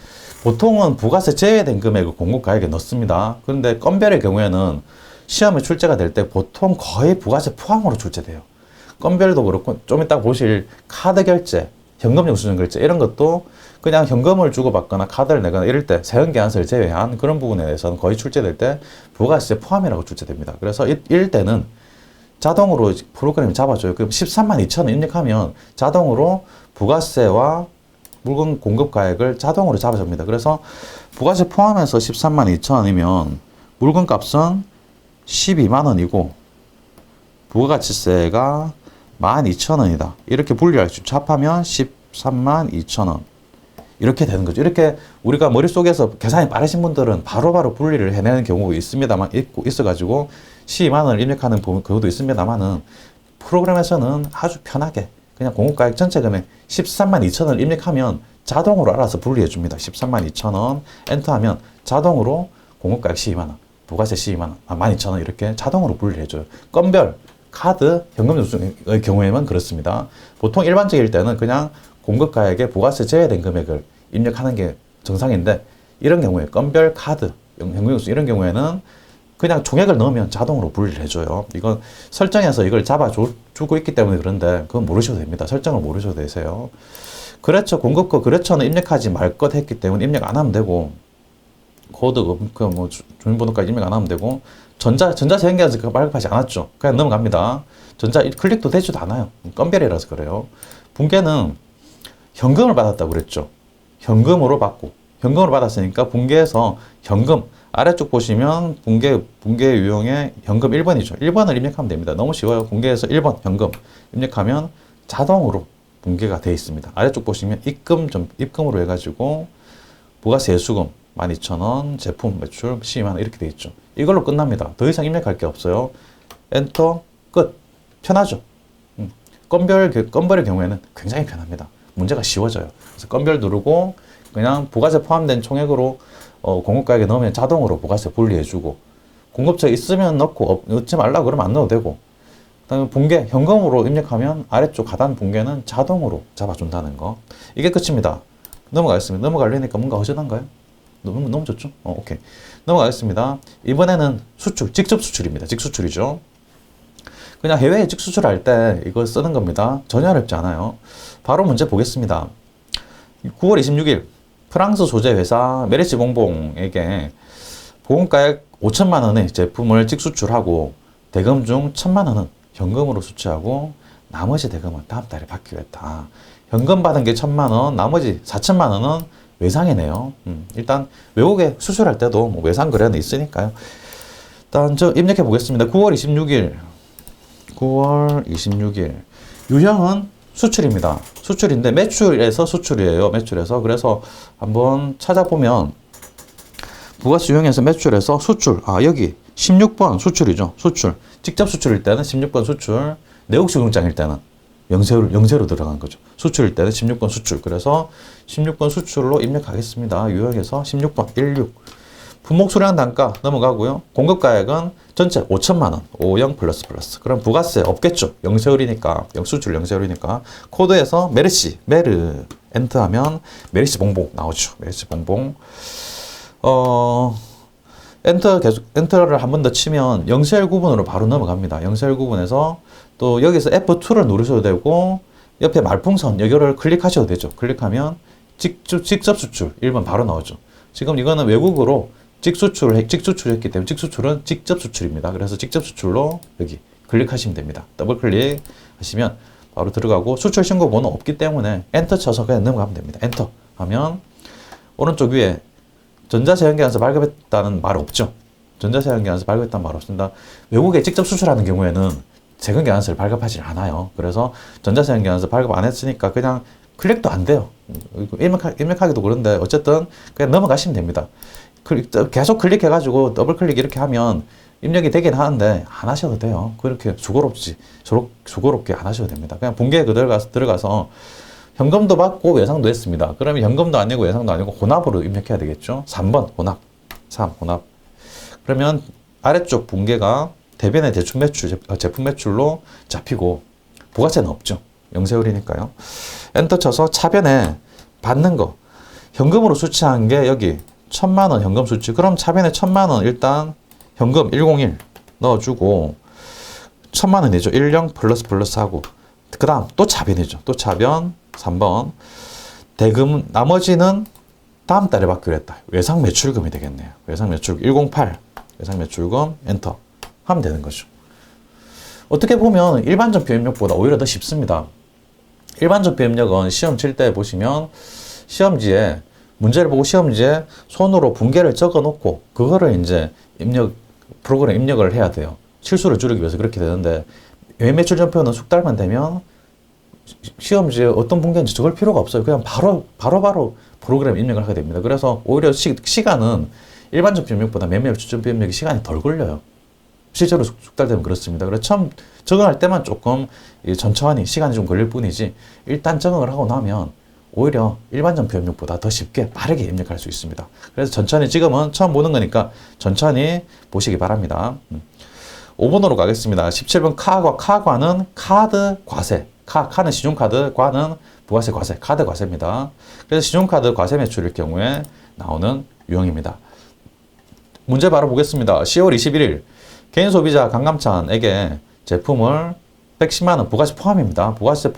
보통은 부가세 제외된 금액을 공급가액에 넣습니다. 그런데 건별의 경우에는 시험에 출제가 될 때 보통 거의 부가세 포함으로 출제돼요. 건별도 그렇고 좀 이따 보실 카드 결제, 현금 영수증 결제 이런 것도 그냥 현금을 주고받거나 카드를 내거나 이럴 때 세금계산서를 제외한 그런 부분에 대해서는 거의 출제될 때 부가세 포함이라고 출제됩니다. 그래서 이럴 때는 자동으로 프로그램이 잡아줘요. 그럼 13만 2천 원 입력하면 자동으로 부가세와 물건 공급가액을 자동으로 잡아줍니다. 그래서 부가세 포함해서 13만 2천 원이면 물건값은 12만 원이고 부가가치세가 12,000원이다. 이렇게 분리할 수 합하면 13만 2천 원. 이렇게 되는 거죠. 이렇게 우리가 머릿속에서 계산이 빠르신 분들은 바로바로 분리를 해내는 경우가 있습니다만, 있어가지고 12만 원을 입력하는 경우도 있습니다만은 프로그램에서는 아주 편하게 그냥 공급가액 전체 금액 13만 2천 원을 입력하면 자동으로 알아서 분리해 줍니다. 13만 2천 원 엔터하면 자동으로 공급가액 12만 원, 부가세 12만 원, 12,000원 이렇게 자동으로 분리해 줘요. 건별, 카드, 현금 영수증의 경우에만 그렇습니다. 보통 일반적일 때는 그냥 공급가액에 부가세 제외된 금액을 입력하는 게 정상인데 이런 경우에 건별, 카드, 현금 영수증 이런 경우에는 그냥 총액을 넣으면 자동으로 분리를 해줘요. 이건 설정해서 이걸 잡아주고 있기 때문에 그런데 그건 모르셔도 됩니다. 설정을 모르셔도 되세요. 거래처 공급거 거래처는 입력하지 말 것 했기 때문에 입력 안 하면 되고 코드 주민번호까지 입력 안 하면 되고 전자세금계산서 발급하지 않았죠. 그냥 넘어갑니다. 클릭도 되지도 않아요. 건별이라서 그래요. 분계는 현금을 받았다고 그랬죠. 현금으로 받고 현금으로 받았으니까 분계에서 현금 아래쪽 보시면 분계 유형의 현금 1번이죠. 1번을 입력하면 됩니다. 너무 쉬워요. 분계에서 1번 현금 입력하면 자동으로 분계가 되어 있습니다. 아래쪽 보시면 입금으로 해가지고 부가세 예수금 12,000원, 제품 매출 12만 원 이렇게 되어 있죠. 이걸로 끝납니다. 더 이상 입력할 게 없어요. 엔터 끝. 편하죠. 건별의 경우에는 굉장히 편합니다. 문제가 쉬워져요. 그래서 건별 누르고 그냥 부가세 포함된 총액으로 공급가액에 넣으면 자동으로 부가세 분리해주고 공급처 있으면 넣고 넣지 말라 그러면 안 넣어도 되고 그다음에 분계 현금으로 입력하면 아래쪽 하단 분계는 자동으로 잡아준다는 거. 이게 끝입니다. 넘어가겠습니다. 넘어가려니까 뭔가 허전한가요? 너무 좋죠? 오케이. 넘어가겠습니다. 이번에는 수출, 직접 수출입니다. 직수출이죠. 그냥 해외에 직수출할 때 이거 쓰는 겁니다. 전혀 어렵지 않아요. 바로 문제 보겠습니다. 9월 26일 프랑스 소재 회사 메르시 봉봉에게 보험가액 5천만 원의 제품을 직수출하고 대금 중 1천만 원은 현금으로 수취하고 나머지 대금은 다음 달에 받기로 했다. 현금 받은 게 1천만 원, 나머지 4천만 원은 외상이네요. 일단 외국에 수출할 때도 뭐 외상 거래는 있으니까요. 일단 저 입력해 보겠습니다. 9월 26일 유형은 수출입니다. 수출인데 매출에서 수출이에요. 매출에서. 그래서 한번 찾아보면 부가세 유형에서 매출에서 수출. 여기 16번 수출이죠. 수출. 직접 수출일 때는 16번 수출. 내국수용장일 때는 영세로 들어간 거죠. 수출일 때는 16번 수출. 그래서 16번 수출로 입력하겠습니다. 유형에서 16번 16. 품목 수량 단가 넘어가고요. 공급가액은 전체 5천만 원. 50 플러스. 그럼 부가세 없겠죠. 영세율이니까. 수출 영세율이니까. 코드에서 메르 엔터하면 메르시 봉봉 나오죠. 메르시 봉봉. 엔터를 한 번 더 치면 영세율 구분으로 바로 넘어갑니다. 영세율 구분에서 또 여기서 F2를 누르셔도 되고 옆에 말풍선 여기를 클릭하셔도 되죠. 클릭하면 직접 수출 1번 바로 나오죠. 지금 이거는 외국으로 직수출했기 때문에 직수출은 직접 수출입니다. 그래서 직접 수출로 여기 클릭하시면 됩니다. 더블 클릭하시면 바로 들어가고 수출 신고 번호 없기 때문에 엔터 쳐서 그냥 넘어가면 됩니다. 엔터 하면 오른쪽 위에 전자세연기관에서 발급했다는 말 없죠. 전자세연기관에서 발급했다는 말 없습니다. 외국에 직접 수출하는 경우에는 세금계산서를 발급하지 않아요. 그래서 전자세연기관에서 발급 안 했으니까 그냥 클릭도 안 돼요. 입력하기도 그런데 어쨌든 그냥 넘어가시면 됩니다. 계속 클릭해가지고 더블 클릭 이렇게 하면 입력이 되긴 하는데 안 하셔도 돼요. 그렇게 수고롭게 안 하셔도 됩니다. 그냥 분기에 들어가서 현금도 받고 외상도 했습니다. 그러면 현금도 아니고 외상도 아니고 혼합으로 입력해야 되겠죠. 3번 혼합. 3 혼합. 그러면 아래쪽 분계가 대변의 대충 매출, 제품 매출로 잡히고 부가세는 없죠. 영세율이니까요. 엔터 쳐서 차변에 받는 거 현금으로 수취한 게 여기 1천만 원 현금 수취. 그럼 차변에 1천만 원 일단 현금 101 넣어주고 1천만 원이죠. 10 플러스 하고 그 다음 또 차변이죠. 또 차변 3번 대금 나머지는 다음 달에 받기로 했다. 외상 매출금이 되겠네요. 외상 매출금 108 외상 매출금 엔터 하면 되는 거죠. 어떻게 보면 일반 전표 입력보다 오히려 더 쉽습니다. 일반 전표 입력은 시험 칠 때 보시면 시험지에 문제를 보고 시험지에 손으로 분계를 적어 놓고 그거를 이제 프로그램 입력을 해야 돼요. 실수를 줄이기 위해서 그렇게 되는데 외매출 전표는 숙달만 되면 시험지에 어떤 분계인지 적을 필요가 없어요. 그냥 바로 프로그램 입력을 하게 됩니다. 그래서 오히려 시간은 일반 전표 입력보다 외매출 전표 입력이 시간이 덜 걸려요. 실제로 숙달되면 그렇습니다. 그래서 처음 적응할 때만 조금 천천히 시간이 좀 걸릴 뿐이지 일단 적응을 하고 나면 오히려 일반 전표 입력보다 더 쉽게 빠르게 입력할 수 있습니다. 그래서 천천히 지금은 처음 보는 거니까 천천히 보시기 바랍니다. 5번으로 가겠습니다. 17번 카과는 카드 과세. 카는 신용카드, 과는 부가세 과세, 카드 과세입니다. 그래서 신용카드 과세 매출일 경우에 나오는 유형입니다. 문제 바로 보겠습니다. 10월 21일 개인 소비자 강감찬에게 제품을 110만 원 부가세 포함입니다. 부가세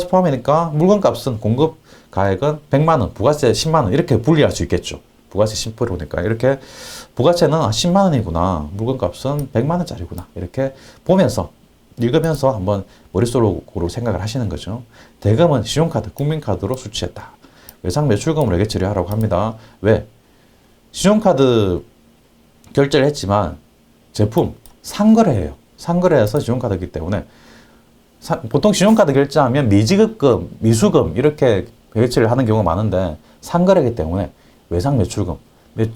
포함이니까 물건값은 공급 가액은 100만 원, 부가세 10만 원 이렇게 분리할 수 있겠죠. 부가세 10%니까 이렇게 부가세는 10만 원이구나, 물건값은 100만 원짜리구나 이렇게 보면서 읽으면서 한번 머릿속으로 생각을 하시는 거죠. 대금은 신용카드, 국민카드로 수취했다. 외상 매출금으로 회계 처리하라고 합니다. 왜? 신용카드 결제를 했지만 제품 상거래예요. 상거래해서 신용카드이기 때문에 보통 신용카드 결제하면 미지급금, 미수금 이렇게 회계 처리를 하는 경우가 많은데 상거래이기 때문에 외상 매출금,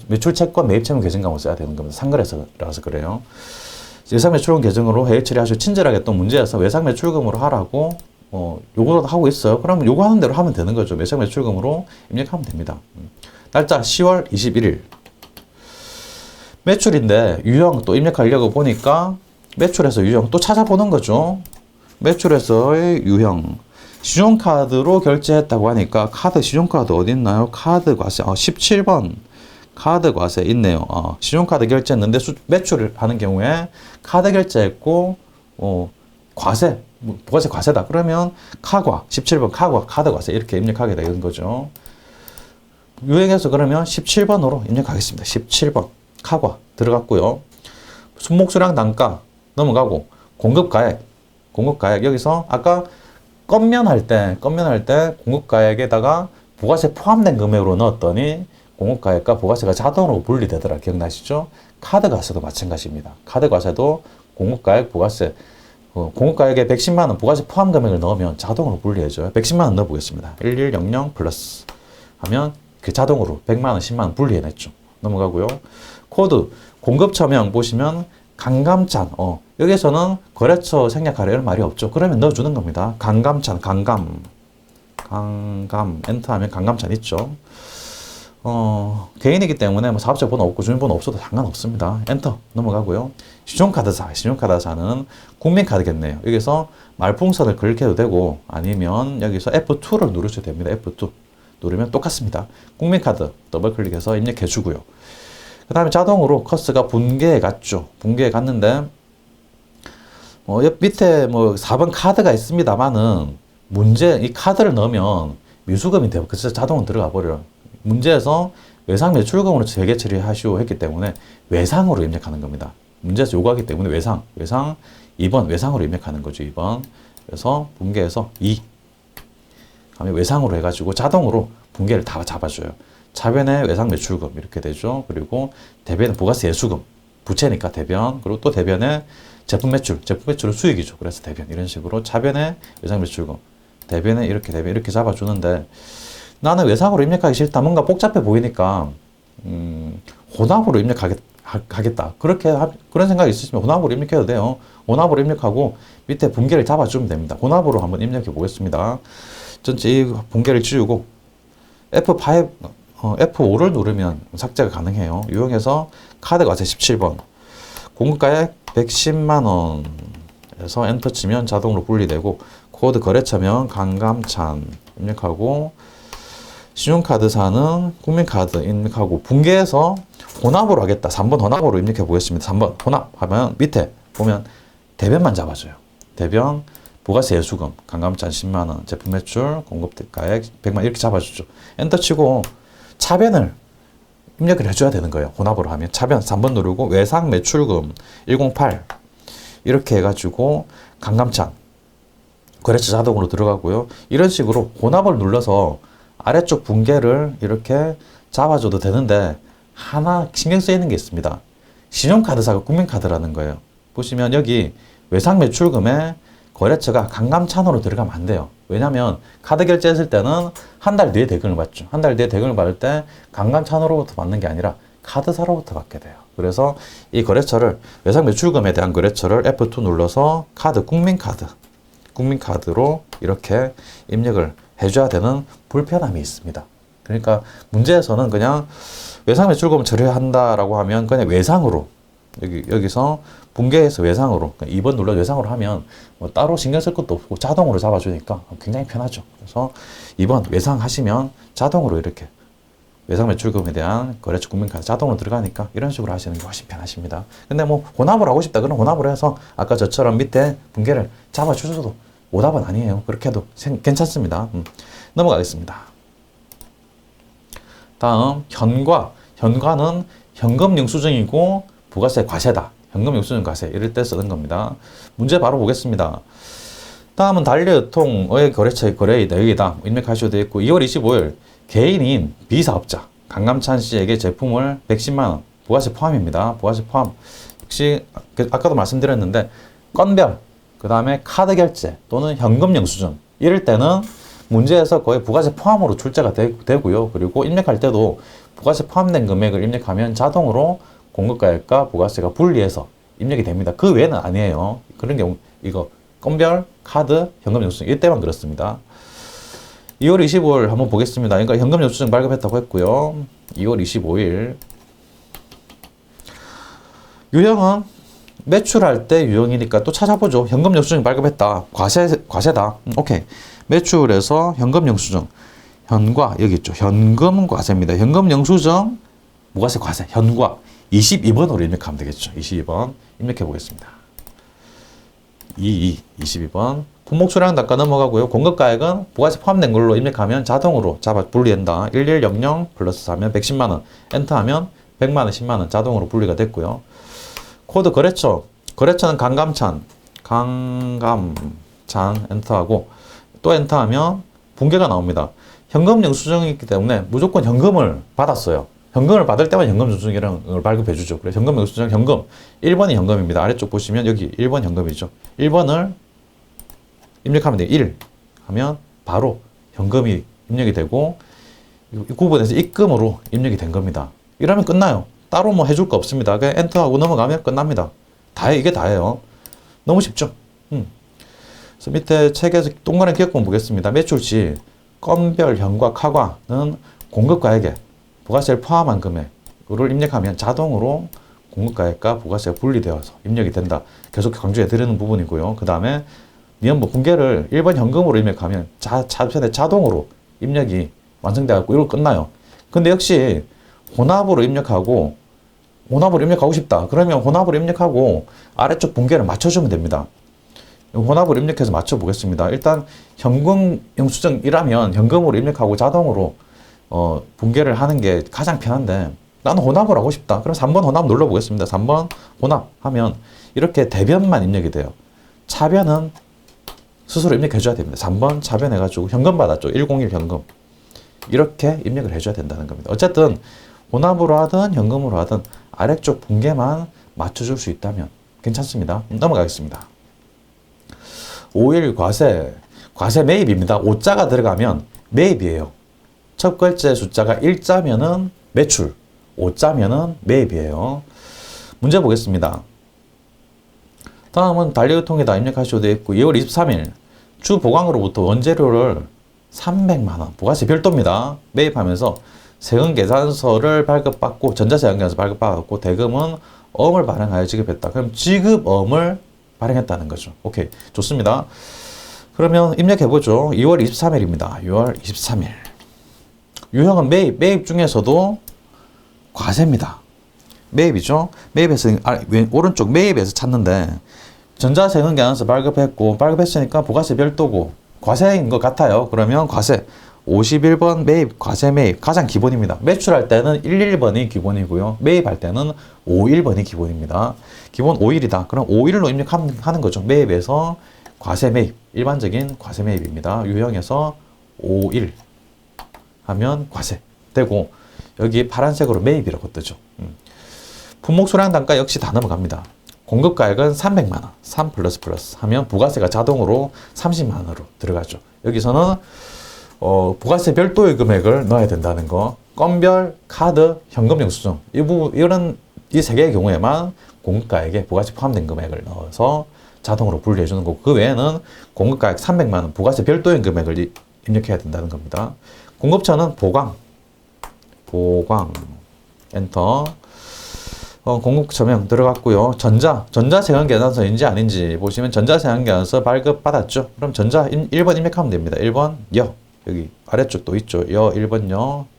매출 채권 매입 채무 계정감을 써야 되는 겁니다. 상거래라서 그래요. 외상 매출금 계정으로 회계 처리하시고 친절하게 또 문제에서 외상 매출금으로 하라고 요구도 하고 있어요. 그럼 요구하는 대로 하면 되는 거죠. 외상 매출금으로 입력하면 됩니다. 날짜 10월 21일 매출인데 유형 또 입력하려고 보니까 매출에서 유형 또 찾아보는 거죠. 매출에서의 유형 신용카드로 결제했다고 하니까 카드 신용카드 어디 있나요? 카드 과세 17번 카드 과세 있네요. 신용카드 결제했는데 매출을 하는 경우에 카드 결제했고 과세, 부가세 과세다. 그러면 카과 17번 카과 카드 과세 이렇게 입력하게 되는 거죠. 유행해서 그러면 17번으로 입력하겠습니다. 17번 카과 들어갔고요. 순목수량 단가 넘어가고 공급가액 여기서 아까 건면할 때 공급가액에다가 부가세 포함된 금액으로 넣었더니 공급가액과 부가세가 자동으로 분리되더라. 기억나시죠? 카드 과세도 마찬가지입니다. 카드 과세도 공급가액, 부가세, 공급가액에 110만 원 부가세 포함 금액을 넣으면 자동으로 분리해줘요. 110만 원 넣어보겠습니다. 1100 플러스 하면 그 자동으로 100만 원, 10만 원 분리해냈죠. 넘어가고요. 코드 공급처명 보시면 강감찬 여기서는 거래처 생략하려 이런 말이 없죠. 그러면 넣어주는 겁니다. 강감찬 강감 엔터하면 강감찬 있죠. 개인이기 때문에 뭐 사업자 번호 없고 주민번호 없어도 상관없습니다. 엔터 넘어가고요. 신용카드사는 국민카드겠네요. 여기서 말풍선을 긁혀도 되고 아니면 여기서 F2를 누르셔도 됩니다. F2 누르면 똑같습니다. 국민카드 더블 클릭해서 입력해 주고요. 그 다음에 자동으로 커스가 분계에 갔죠. 분계에 갔는데 옆 밑에 4번 카드가 있습니다만은 문제 이 카드를 넣으면 미수금이 되고 그래서 자동으로 들어가 버려요. 문제에서 외상 매출금으로 재개 처리하시오 했기 때문에 외상으로 입력하는 겁니다. 문제에서 요구하기 때문에 외상 2번 외상으로 입력하는 거죠. 2번 그래서 분계해서 2 하면 외상으로 해가지고 자동으로 분계를 다 잡아줘요. 차변에 외상 매출금 이렇게 되죠. 그리고 대변은 부가세 예수금 부채니까 대변 그리고 또 대변에 제품 매출은 수익이죠. 그래서 대변 이런 식으로 차변에 외상 매출금 대변에 이렇게 대변 이렇게 잡아주는데 나는 외상으로 입력하기 싫다. 뭔가 복잡해 보이니까 혼합으로 입력하겠다. 그런 생각이 있으시면 혼합으로 입력해도 돼요. 혼합으로 입력하고 밑에 분계를 잡아주면 됩니다. 혼합으로 한번 입력해 보겠습니다. 전체 이 분계를 지우고 F5를 누르면 삭제가 가능해요. 유형해서 카드 과세 17번 공급가액 110만원에서 엔터 치면 자동으로 분리되고 코드 거래처명 강감찬 입력하고 신용카드사는 국민카드 입력하고 분계해서 혼합으로 하겠다. 3번 혼합으로 입력해 보겠습니다. 3번 혼합하면 밑에 보면 대변만 잡아줘요. 대변 부가세 예수금 강감찬 10만원 제품 매출 공급가액 100만 이렇게 잡아주죠. 엔터 치고 차변을 입력을 해줘야 되는 거예요. 혼합으로 하면 차변 3번 누르고 외상 매출금 108 이렇게 해가지고 강감찬 거래처 자동으로 들어가고요. 이런 식으로 혼합을 눌러서 아래쪽 분계를 이렇게 잡아줘도 되는데 하나 신경 쓰이는 게 있습니다. 신용카드사가 국민카드라는 거예요. 보시면 여기 외상 매출금에 거래처가 강감찬으로 들어가면 안 돼요. 왜냐하면 카드 결제했을 때는 한 달 뒤에 대금을 받죠. 한 달 뒤에 대금을 받을 때 강감찬으로부터 받는 게 아니라 카드사로부터 받게 돼요. 그래서 이 거래처를 외상 매출금에 대한 거래처를 F2 눌러서 국민카드로 이렇게 입력을 해줘야 되는 불편함이 있습니다. 그러니까 문제에서는 그냥 외상 매출금을 처리한다라고 하면 그냥 외상으로 여기서 분계해서 외상으로 2번 눌러 외상으로 하면 뭐 따로 신경 쓸 것도 없고 자동으로 잡아주니까 굉장히 편하죠. 그래서 2번 외상 하시면 자동으로 이렇게 외상 매출금에 대한 거래처 국민카드 자동으로 들어가니까 이런 식으로 하시는 게 훨씬 편하십니다. 근데 뭐 혼합을 하고 싶다 그럼 혼합을 해서 아까 저처럼 밑에 분계를 잡아주셔도 오답은 아니에요. 그렇게 해도 괜찮습니다. 넘어가겠습니다. 다음 현과는 현금 영수증이고 부가세 과세다. 현금 영수증 과세 이럴 때 쓰는 겁니다. 문제 바로 보겠습니다. 다음은 단례유통의 거래처의 거래의 내역이다. 입력하셔도 되겠고 2월 25일 개인인 비사업자 강감찬 씨에게 제품을 110만원 부가세 포함입니다. 부가세 포함 역시 아까도 말씀드렸는데 건별 그 다음에 카드 결제 또는 현금 영수증 이럴 때는 문제에서 거의 부가세 포함으로 출제가 되고요. 그리고 입력할 때도 부가세 포함된 금액을 입력하면 자동으로 공급가액과 부가세가 분리해서 입력이 됩니다. 그 외에는 아니에요. 그런 경우 이거 건별, 카드, 현금 영수증 이때만 그렇습니다. 2월 25일 한번 보겠습니다. 그러니까 현금 영수증 발급했다고 했고요. 2월 25일 유형은 매출할 때 유형이니까 또 찾아보죠. 현금 영수증 발급했다. 과세다. 오케이. 매출에서 현금 영수증. 현과 여기 있죠. 현금 과세입니다. 현금 영수증 부가세 과세 현과 22번으로 입력하면 되겠죠. 22번 입력해 보겠습니다. 22번 품목수량 단가 넘어가고요. 공급가액은 부가세 포함된 걸로 입력하면 자동으로 분리된다. 1100 플러스 하면 110만원, 엔터하면 100만원, 10만원 자동으로 분리가 됐고요. 코드 거래처, 거래처는 강감찬 엔터하고 또 엔터하면 붕괴가 나옵니다. 현금 영수증이 있기 때문에 무조건 현금을 받았어요. 현금을 받을 때만 현금 영수증이라는 걸 발급해 주죠. 그래서 현금 영수증 현금 1번이 현금입니다. 아래쪽 보시면 여기 1번 현금이죠. 1번을 입력하면 돼요. 1 하면 바로 현금이 입력이 되고 이 구분해서 입금으로 입력이 된 겁니다. 이러면 끝나요. 따로 뭐 해줄 거 없습니다. 그냥 엔터하고 넘어가면 끝납니다. 다예요. 이게 다예요. 너무 쉽죠? 그래서 밑에 책에서 동그란 기억본 보겠습니다. 매출시 건별 현과 카과는 공급가액에 부가세를 포함한 금액을 입력하면 자동으로 공급가액과 부가세가 분리되어서 입력이 된다. 계속 강조해 드리는 부분이고요. 그 다음에 니은부 붕괴를 1번 현금으로 입력하면 차편에 자동으로 입력이 완성되고 이걸 끝나요. 근데 역시 혼합으로 입력하고 싶다. 그러면 혼합으로 입력하고 아래쪽 붕괴를 맞춰주면 됩니다. 혼합으로 입력해서 맞춰보겠습니다. 일단 현금 영수증이라면 현금으로 입력하고 자동으로 붕괴를 하는 게 가장 편한데 나는 혼합을 하고 싶다. 그럼 3번 혼합 눌러보겠습니다. 3번 혼합하면 이렇게 대변만 입력이 돼요. 차변은 스스로 입력해줘야 됩니다. 3번 차변해가지고 현금 받았죠. 101 현금. 이렇게 입력을 해줘야 된다는 겁니다. 어쨌든 혼합으로 하든 현금으로 하든 아래쪽 붕괴만 맞춰줄 수 있다면 괜찮습니다. 넘어가겠습니다. 5일 과세 매입입니다. 5자가 들어가면 매입이에요. 첫 글자 숫자가 1자면은 매출, 5자면은 매입이에요. 문제 보겠습니다. 다음은 달력통에다 입력하셔도 되겠고 2월 23일 주 보강으로부터 원재료를 300만원 부가세 별도입니다. 매입하면서 세금 계산서를 발급받고 전자세금 계산서 발급받았고 대금은 어음을 발행하여 지급했다. 그럼 지급어음을 발행했다는 거죠. 오케이, 좋습니다. 그러면 입력해보죠. 2월 23일입니다. 6월 23일. 유형은 매입 중에서도 과세입니다. 매입이죠. 매입에서 오른쪽 매입에서 찾는데 전자세금 계산서 발급했으니까 부가세 별도고 과세인 것 같아요. 그러면 과세 51번 매입, 과세 매입 가장 기본입니다. 매출할 때는 11번이 기본이고요. 매입할 때는 51번이 기본입니다. 기본 51이다. 그럼 51로 입력하는 거죠. 매입에서 과세 매입, 일반적인 과세 매입입니다. 유형에서 51 하면 과세 되고 여기 파란색으로 매입이라고 뜨죠. 품목 수량 단가 역시 다 넘어갑니다. 공급가액은 300만원, 3 플러스 하면 부가세가 자동으로 30만원으로 들어가죠. 여기서는 부가세 별도의 금액을 넣어야 된다는 거. 건별, 카드, 현금 영수증 이 세 개의 경우에만 공급가액에 부가세 포함된 금액을 넣어서 자동으로 분리해 주는 거고 그 외에는 공급가액 300만원 부가세 별도의 금액을 입력해야 된다는 겁니다. 공급처는 보강 엔터 공급처명 들어갔고요. 전자세금 계산서인지 아닌지 보시면 전자세금 계산서 발급받았죠. 그럼 1번 입력하면 됩니다. 1번 여기 아래쪽도 있죠. 1번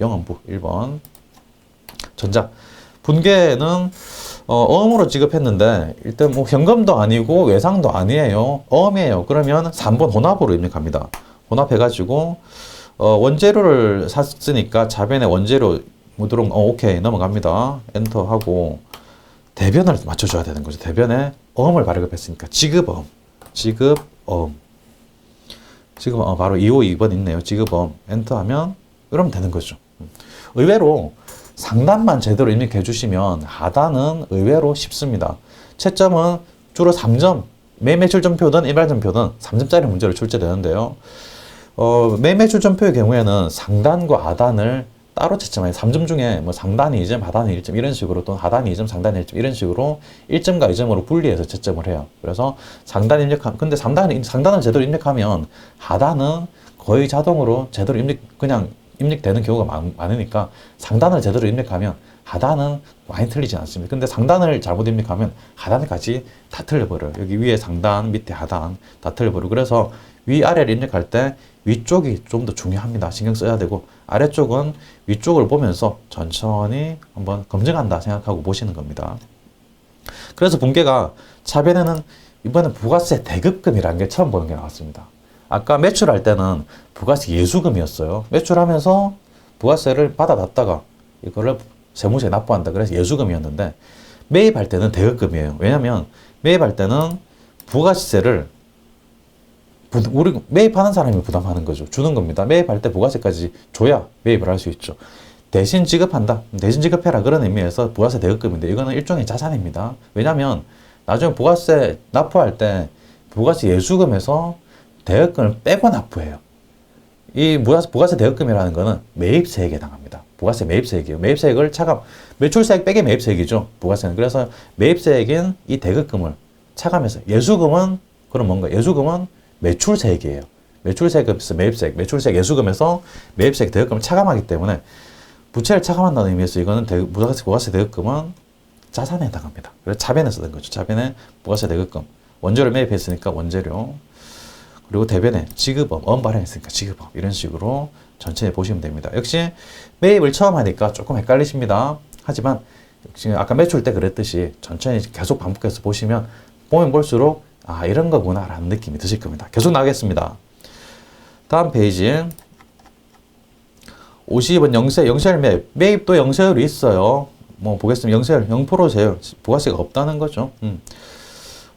영원부 1번 전자 분괴는 어음으로 지급했는데 일단 뭐 현금도 아니고 외상도 아니에요. 어음이에요. 그러면 3번 혼합으로 입력합니다. 혼합해가지고 원재료를 샀으니까 자변에 원재료 들어오면 오케이 넘어갑니다. 엔터하고 대변을 맞춰줘야 되는 거죠. 대변에 어음을 발급했으니까 지급어음 바로 252번 있네요. 지급어음 엔터하면 이러면 되는 거죠. 의외로 상단만 제대로 입력해 주시면 하단은 의외로 쉽습니다. 채점은 주로 3점 매매출점표든 일반점표든 3점짜리 문제로 출제되는데요. 매매출점표의 경우에는 상단과 하단을 따로 채점해요. 3점 중에 뭐 상단이 2점, 하단이 1점 이런 식으로 또는 하단이 2점, 상단이 1점 이런 식으로 1점과 2점으로 분리해서 채점을 해요. 그래서 근데 상단을 제대로 입력하면 하단은 거의 자동으로 제대로 입력되는 경우가 많으니까 상단을 제대로 입력하면 하단은 많이 틀리지 않습니다. 근데 상단을 잘못 입력하면 하단까지 다 틀려버려요. 여기 위에 상단, 밑에 하단 다 틀려버려요. 그래서 위아래를 입력할 때 위쪽이 좀 더 중요합니다. 신경 써야 되고 아래쪽은 위쪽을 보면서 천천히 한번 검증한다 생각하고 보시는 겁니다. 그래서 분계가 차변에는 이번에 부가세 대급금이라는 게 처음 보는 게 나왔습니다. 아까 매출할 때는 부가세 예수금이었어요. 매출하면서 부가세를 받아놨다가 이거를 세무서에 납부한다. 그래서 예수금이었는데 매입할 때는 대급금이에요. 왜냐면 매입할 때는 부가세를 우리 매입하는 사람이 부담하는 거죠. 주는 겁니다. 매입할 때 부가세까지 줘야 매입을 할 수 있죠. 대신 지급한다. 대신 지급해라. 그런 의미에서 부가세 대급금인데 이거는 일종의 자산입니다. 왜냐면 나중에 부가세 납부할 때 부가세 예수금에서 대급금을 빼고 납부해요. 이 부가세 대급금이라는 거는 매입세액에 해당합니다. 부가세 매입세액이에요. 매입세액을 매출세액 빼기 매입세액이죠. 부가세는. 그래서 매입세액인 이 대급금을 차감해서 예수금은 그럼 뭔가 예수금은 매출세액이에요. 매출세액에서 매입세액, 매출세액 예수금에서 매입세액 대급금을 차감하기 때문에 부채를 차감한다는 의미에서 이거는 부가세 대급금은 자산에 해당합니다. 그래서 자변에 쓰는 거죠. 자변에 부가세 대급금. 원재료 매입했으니까 원재료. 그리고 대변에 지급업, 발행했으니까 지급업. 이런 식으로 전체에 보시면 됩니다. 역시 매입을 처음 하니까 조금 헷갈리십니다. 하지만 역시 아까 매출 때 그랬듯이 천천히 계속 반복해서 보시면 보면 볼수록 아 이런 거구나 라는 느낌이 드실 겁니다. 계속 나가겠습니다. 다음 페이지 50은 영세율 매입도 영세율이 있어요. 뭐 보겠습니다. 영세율 0%세율 부가세가 없다는 거죠.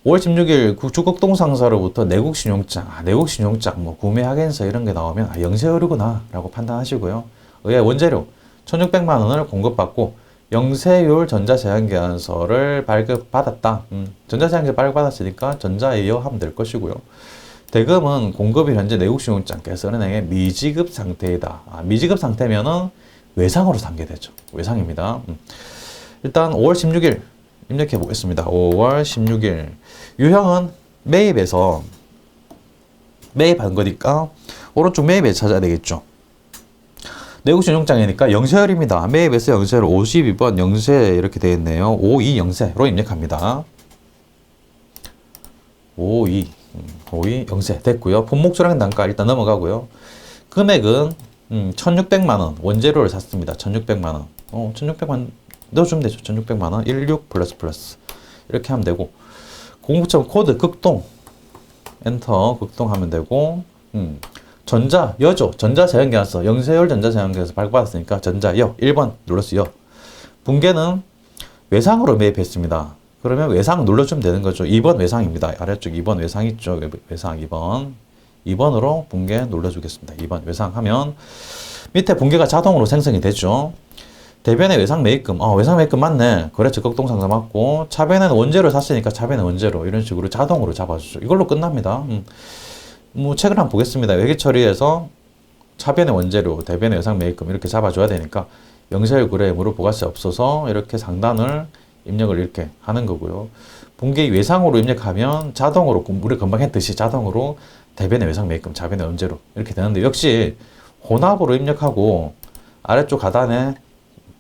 5월 16일 주택동 상사로부터 내국신용장 뭐 구매 확인서 이런 게 나오면 영세율이구나 라고 판단하시고요. 의회 원재료 1,600만 원을 공급받고 영세율 전자제한계약서를 발급받았다. 전자제한계약서 발급받았으니까 전자예요 하면 될 것이고요. 대금은 공급이 현재 내국신용장께서 은행에 미지급 상태이다. 미지급 상태면은 외상으로 상계되죠. 외상입니다. 일단 5월 16일 입력해 보겠습니다. 5월 16일 유형은 매입에서 매입한 거니까 오른쪽 매입에 찾아야 되겠죠. 내국신용장이니까 영세율입니다. 매입에서 영세율 52번 영세 이렇게 되어 있네요. 52 영세로 입력합니다. 52 영세 됐고요. 품목조량 단가 일단 넘어가고요. 금액은 1,600만 원 원재료를 샀습니다. 1,600만 원. 1,600만 원 넣어주면 되죠. 1,600만 원 16 플러스 이렇게 하면 되고 공급처 코드 극동 엔터 극동하면 되고 여죠. 전자제한계약서 영세율 전자제한계약서 발급받았으니까 전자여 1번 눌러서 여. 분계는 외상으로 매입했습니다. 그러면 외상 눌러주면 되는 거죠. 2번 외상입니다. 아래쪽 2번 외상 있죠. 외상 2번으로 분계 눌러주겠습니다. 2번 외상하면 밑에 분계가 자동으로 생성이 되죠. 대변의 외상 매입금 외상 매입금 맞네. 거래처 극동상사 맞고 차변에는 원재료 샀으니까 차변의 원재료 이런 식으로 자동으로 잡아주죠. 이걸로 끝납니다. 뭐 책을 한번 보겠습니다. 회계 처리해서 차변의 원재료, 대변의 외상 매입금 이렇게 잡아줘야 되니까 영세율 그램으로 부가세 없어서 이렇게 상단을 입력을 이렇게 하는 거고요. 분계 외상으로 입력하면 자동으로 우리 금방 했듯이 자동으로 대변의 외상 매입금, 차변의 원재료 이렇게 되는데 역시 혼합으로 입력하고 아래쪽 하단에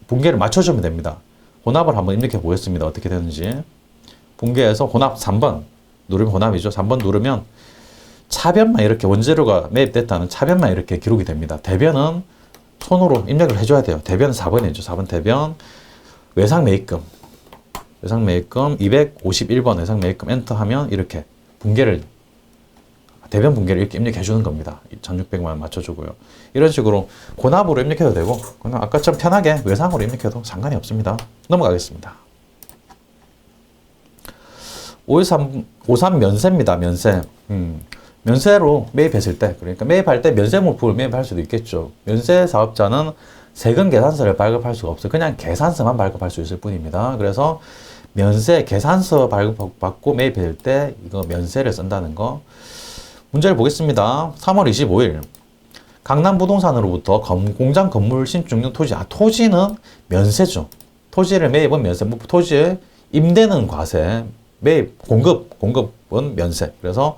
분계를 맞춰주면 됩니다. 혼합을 한번 입력해 보겠습니다. 어떻게 되는지. 분계에서 혼합 3번 누르면 혼합이죠. 3번 누르면 차변만 이렇게 원재료가 매입됐다는 차변만 이렇게 기록이 됩니다. 대변은 손으로 입력을 해줘야 돼요. 대변은 4번이죠. 4번 대변 외상 매입금 251번 외상 매입금 엔터 하면 이렇게 대변 분계를 이렇게 입력해 주는 겁니다. 1,600만 원 맞춰주고요. 이런 식으로 혼합으로 입력해도 되고 그냥 아까처럼 편하게 외상으로 입력해도 상관이 없습니다. 넘어가겠습니다. 53 면세입니다. 면세. 면세로 매입했을 때, 그러니까 매입할 때 면세 물품을 매입할 수도 있겠죠. 면세 사업자는 세금 계산서를 발급할 수가 없어요. 그냥 계산서만 발급할 수 있을 뿐입니다. 그래서 면세 계산서 발급받고 매입할 때 이거 면세를 쓴다는 거. 문제를 보겠습니다. 3월 25일 강남부동산으로부터 공장 건물 신축용 토지. 토지는 면세죠. 토지를 매입은 면세. 토지에 임대는 과세. 매입 공급은 면세. 그래서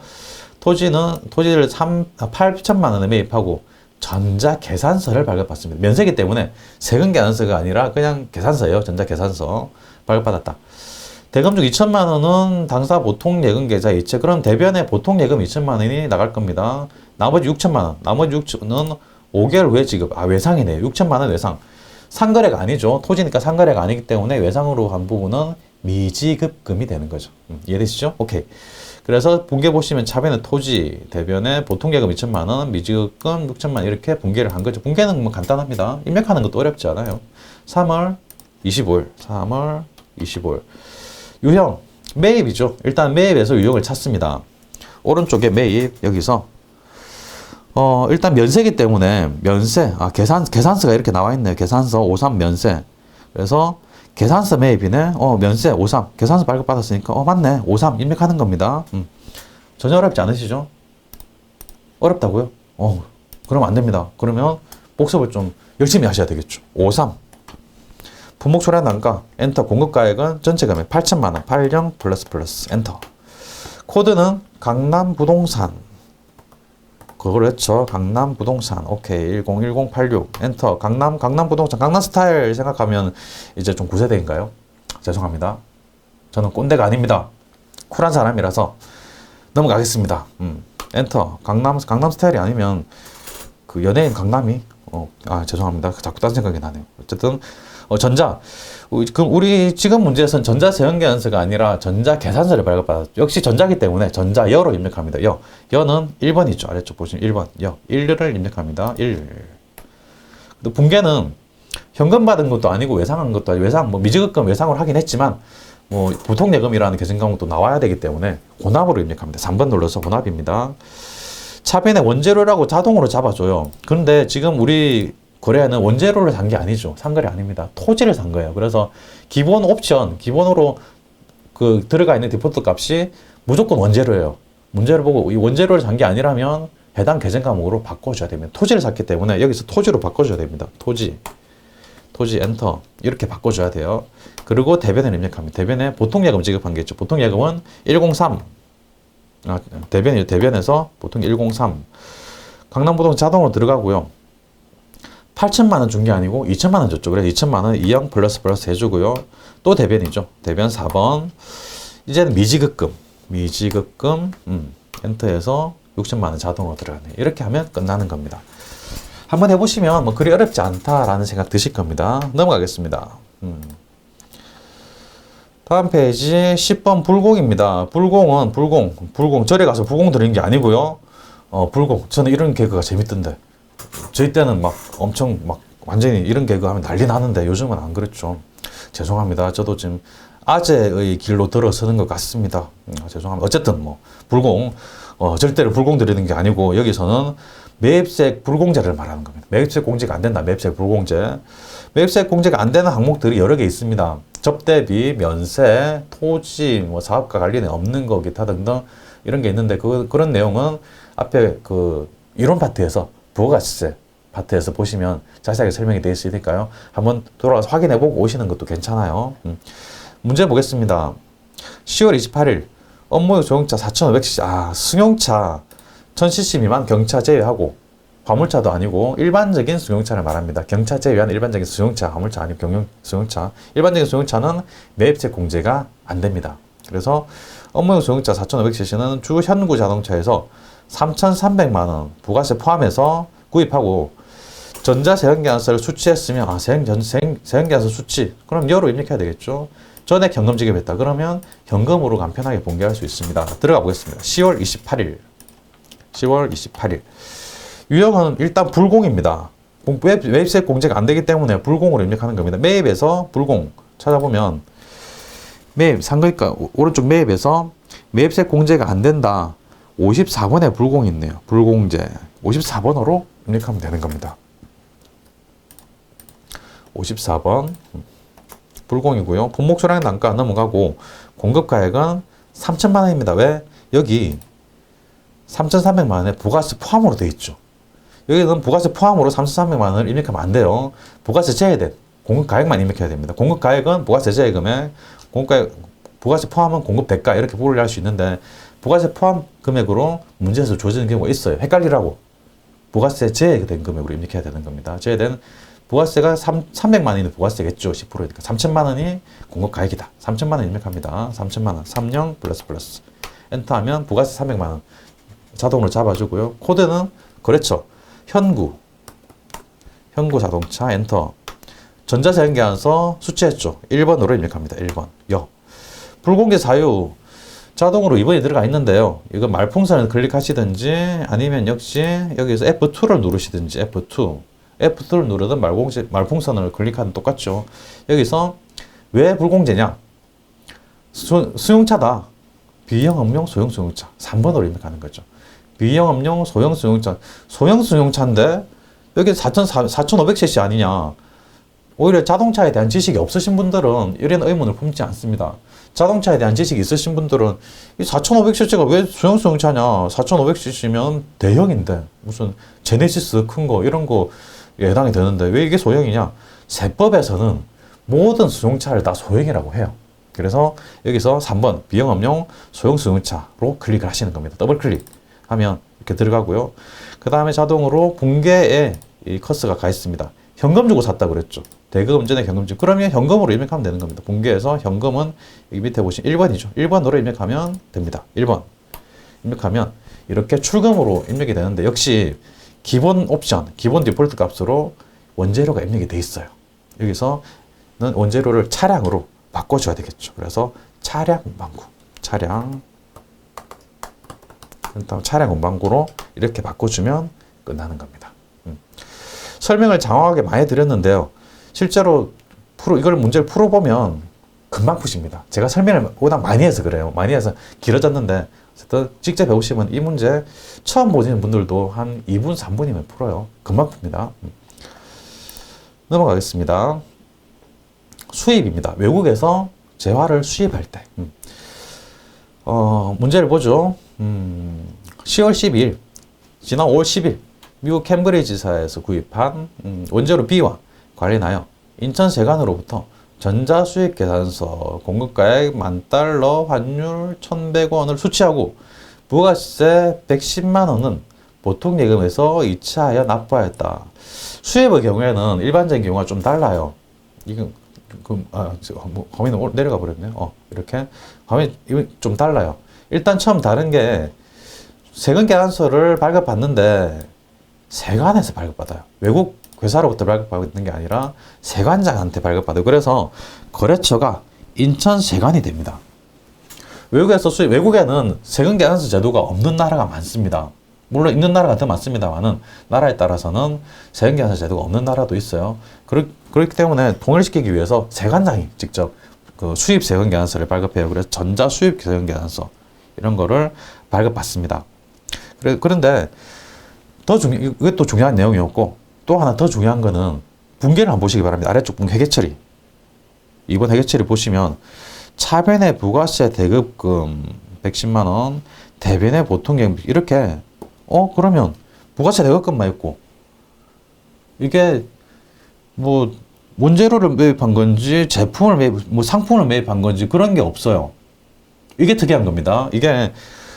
토지를 8천만 원에 매입하고 전자 계산서를 발급받습니다. 면세기 때문에 세금 계산서가 아니라 그냥 계산서예요. 전자 계산서 발급받았다. 대금 중 2천만 원은 당사 보통 예금 계좌 이체. 그럼 대변에 보통 예금 2천만 원이 나갈 겁니다. 나머지 6천만 원. 나머지 6천은 5개월 후에 지급. 아, 외상이네요. 6천만 원 외상. 상거래가 아니죠. 토지니까 상거래가 아니기 때문에 외상으로 한 부분은 미지급금이 되는 거죠. 이해되시죠? 오케이. 그래서 분계 보시면 차변에 토지, 대변에 보통예금 2천만 원, 미지급금 6천만 원 이렇게 분계를 한 거죠. 분계는 뭐 간단합니다. 입력하는 것도 어렵지 않아요. 3월 25일, 3월 25일. 유형, 매입이죠. 일단 매입에서 유형을 찾습니다. 오른쪽에 매입, 여기서 일단 면세기 때문에 면세, 계산서가 이렇게 나와 있네요. 계산서 53 면세. 그래서 계산서 매입이네. 면세 53. 계산서 발급받았으니까 맞네. 53 입력하는 겁니다. 전혀 어렵지 않으시죠? 어렵다고요? 그러면 안 됩니다. 그러면 복습을 좀 열심히 하셔야 되겠죠. 53. 품목 초래 단가 엔터. 공급가액은 전체 금액 8천만 원. 80 플러스 엔터. 코드는 강남 부동산. 그걸 했죠. 강남 부동산. 오케이. 101086 엔터. 강남 부동산. 강남 스타일 생각하면 이제 좀 구세대인가요? 죄송합니다. 저는 꼰대가 아닙니다. 쿨한 사람이라서 넘어가겠습니다. 엔터. 강남 스타일이 아니면 그 연예인 강남이 죄송합니다. 자꾸 딴 생각이 나네요. 어쨌든 전자. 그럼 우리 지금 문제에서는 전자 세형계산서가 아니라 전자 계산서를 발급받았죠. 역시 전자기 때문에 전자여로 입력합니다. 여는 1번이죠. 아래쪽 보시면 1번. 1을 입력합니다. 1. 분계는 현금 받은 것도 아니고 외상한 것도 아니고 미지급금 외상을 하긴 했지만 보통예금이라는 계산 과목도 나와야 되기 때문에 혼합으로 입력합니다. 3번 눌러서 혼합입니다. 차변에 원재료라고 자동으로 잡아줘요. 그런데 지금 우리 거래는 원재료를 산 게 아니죠. 상거래 아닙니다. 토지를 산 거예요. 그래서 기본 옵션, 기본으로 들어가 있는 디폴트 값이 무조건 원재료예요. 문제를 보고 이 원재료를 산 게 아니라면 해당 계정 과목으로 바꿔줘야 됩니다. 토지를 샀기 때문에 여기서 토지로 바꿔줘야 됩니다. 토지 엔터 이렇게 바꿔줘야 돼요. 그리고 대변을 입력합니다. 대변에 보통예금 지급한 게 있죠. 보통예금은 103. 대변에서 보통 103. 강남부동산 자동으로 들어가고요. 8천만 원 준 게 아니고 2천만 원 줬죠. 그래서 2천만 원 2형 플러스 해주고요. 또 대변이죠. 대변 4번. 이제는 미지급금 엔터에서 6천만 원 자동으로 들어가네. 이렇게 하면 끝나는 겁니다. 한번 해보시면 그리 어렵지 않다라는 생각 드실 겁니다. 넘어가겠습니다. 다음 페이지 10번 불공입니다. 불공. 절에 가서 불공 드리는 게 아니고요. 불공. 저는 이런 개그가 재밌던데. 저희 때는 엄청 완전히 이런 개그 하면 난리 나는데 요즘은 안 그렇죠. 죄송합니다. 저도 지금 아재의 길로 들어서는 것 같습니다. 죄송합니다. 어쨌든 불공. 절대로 불공 드리는 게 아니고 여기서는 매입세 불공제를 말하는 겁니다. 매입세 공제가 안 된다. 매입세 불공제. 매입세 공제가 안 되는 항목들이 여러 개 있습니다. 접대비, 면세, 토지, 사업과 관련이 없는 거 기타 등등 이런 게 있는데 그런 내용은 앞에 이론 파트에서 부가가치세 파트에서 보시면 자세하게 설명이 되어 있으니까요. 한번 돌아가서 확인해보고 오시는 것도 괜찮아요. 문제 보겠습니다. 10월 28일 업무용 조경차 4,500cc. 승용차 1,000cc 미만 경차 제외하고 화물차도 아니고 일반적인 승용차를 말합니다. 경차 제외한 일반적인 승용차, 화물차 아니고 경용 승용차. 일반적인 승용차는 매입세 공제가 안 됩니다. 그래서 업무용 승용차 4,500cc는 주 현구 자동차에서 3,300만 원 부가세 포함해서 구입하고 전자세형계산서를 수취했으면 세형계산서 수취 그럼 여로 입력해야 되겠죠. 전액 현금 지급했다 그러면 현금으로 간편하게 분개할 수 있습니다. 들어가 보겠습니다. 10월 28일 유형은 일단 불공입니다. 매입세 공제가 안 되기 때문에 불공으로 입력하는 겁니다. 매입에서 불공 찾아보면 매입 상거니까 오른쪽 매입에서 매입세 공제가 안 된다. 54번에 불공이 있네요. 불공제. 54번으로 입력하면 되는 겁니다. 54번. 불공이고요. 품목 초랑 단가 넘어가고 공급가액은 3천만 원입니다. 왜? 여기 3,300만 원에 부가세 포함으로 되어 있죠. 여기는 부가세 포함으로 3,300만 원을 입력하면 안 돼요. 부가세 제외된 공급가액만 입력해야 됩니다. 공급가액은 부가세 제외금액, 부가세 포함은 공급 대가 이렇게 분류할 수 있는데 부가세 포함 금액으로 문제에서 주어지는 경우가 있어요. 헷갈리라고. 부가세 제외된 금액으로 입력해야 되는 겁니다. 제외된 부가세가 300만 원이 부가세겠죠. 10%니까 3천만 원이 공급가액이다. 3천만 원 입력합니다. 3천만 원. 30 플러스 엔터하면 부가세 300만 원. 자동으로 잡아주고요. 코드는 그렇죠. 현구 자동차 엔터. 전자세연기관서 수치했죠. 1번으로 입력합니다. 1번. 불공개 사유 자동으로 2번이 들어가 있는데요. 이거 말풍선을 클릭하시든지 아니면 역시 여기서 F2를 누르시든지 F2를 누르든 말풍선을 클릭하든 똑같죠. 여기서 왜 불공제냐? 수용차다. B형 소형 수용차. 3번으로 입력하는 거죠. B형 소형 수용차. 소형 수용차인데 여기 4,500cc 아니냐? 오히려 자동차에 대한 지식이 없으신 분들은 이런 의문을 품지 않습니다. 자동차에 대한 지식이 있으신 분들은 이 4,500cc가 왜 소형 수용차냐? 4,500cc면 대형인데 무슨 제네시스 큰 거 이런 거 해당이 되는데 왜 이게 소형이냐? 세법에서는 모든 수용차를 다 소형이라고 해요. 그래서 여기서 3번 B형 소형 수용차로 클릭을 하시는 겁니다. 더블 클릭하면 이렇게 들어가고요. 그 다음에 자동으로 분계에 이 커서가 가 있습니다. 현금 주고 샀다 그랬죠. 대금 전에 현금증. 그러면 현금으로 입력하면 되는 겁니다. 분계에서 현금은 여기 밑에 보시면 1번이죠. 1번으로 입력하면 됩니다. 1번 입력하면 이렇게 출금으로 입력이 되는데 역시 기본 옵션, 기본 디폴트 값으로 원재료가 입력이 돼 있어요. 여기서는 원재료를 차량으로 바꿔줘야 되겠죠. 그래서 차량 운반구, 차량 운반구로 이렇게 바꿔주면 끝나는 겁니다. 설명을 장황하게 많이 드렸는데요. 실제로 이걸 문제를 풀어보면 금방 푸십니다. 제가 설명을 워낙 많이 해서 그래요. 많이 해서 길어졌는데 어쨌든 직접 배우시면 이 문제 처음 보시는 분들도 한 2분, 3분이면 풀어요. 금방 풉니다. 넘어가겠습니다. 수입입니다. 외국에서 재화를 수입할 때 문제를 보죠. 10월 12일 지난 5월 10일 미국 캠브리지사에서 구입한 원재료 B와 관련하여 인천 세관으로부터 전자수입계산서 공급가액 $10,000 환율 1,100원을 수취하고 부가세 110만 원은 보통예금에서 이체하여 납부하였다. 수입의 경우에는 일반적인 경우가 좀 달라요. 이건 화면이 내려가 버렸네요. 이렇게 화면이 좀 달라요. 일단 처음 다른 게 세금계산서를 발급받는데 세관에서 발급받아요. 외국 회사로부터 발급받는 게 아니라 세관장한테 발급받아요. 그래서 거래처가 인천 세관이 됩니다. 외국에는 세금계산서 제도가 없는 나라가 많습니다. 물론 있는 나라가 더 많습니다만은 나라에 따라서는 세금계산서 제도가 없는 나라도 있어요. 그렇기 때문에 통일시키기 위해서 세관장이 직접 그 수입 세금계산서를 발급해요. 그래서 전자 수입 세금계산서 이런 거를 발급받습니다. 그런데 이것도 중요한 내용이었고 또 하나 더 중요한 거는 분계를 한번 보시기 바랍니다. 아래쪽 분계 회계처리. 이번 회계처리 보시면 차변의 부가세 대급금 110만 원, 대변의 보통예금 이렇게 그러면 부가세 대급금만 있고 이게 뭐 원재료를 매입한 건지 제품을 상품을 매입한 건지 그런 게 없어요. 이게 특이한 겁니다. 이게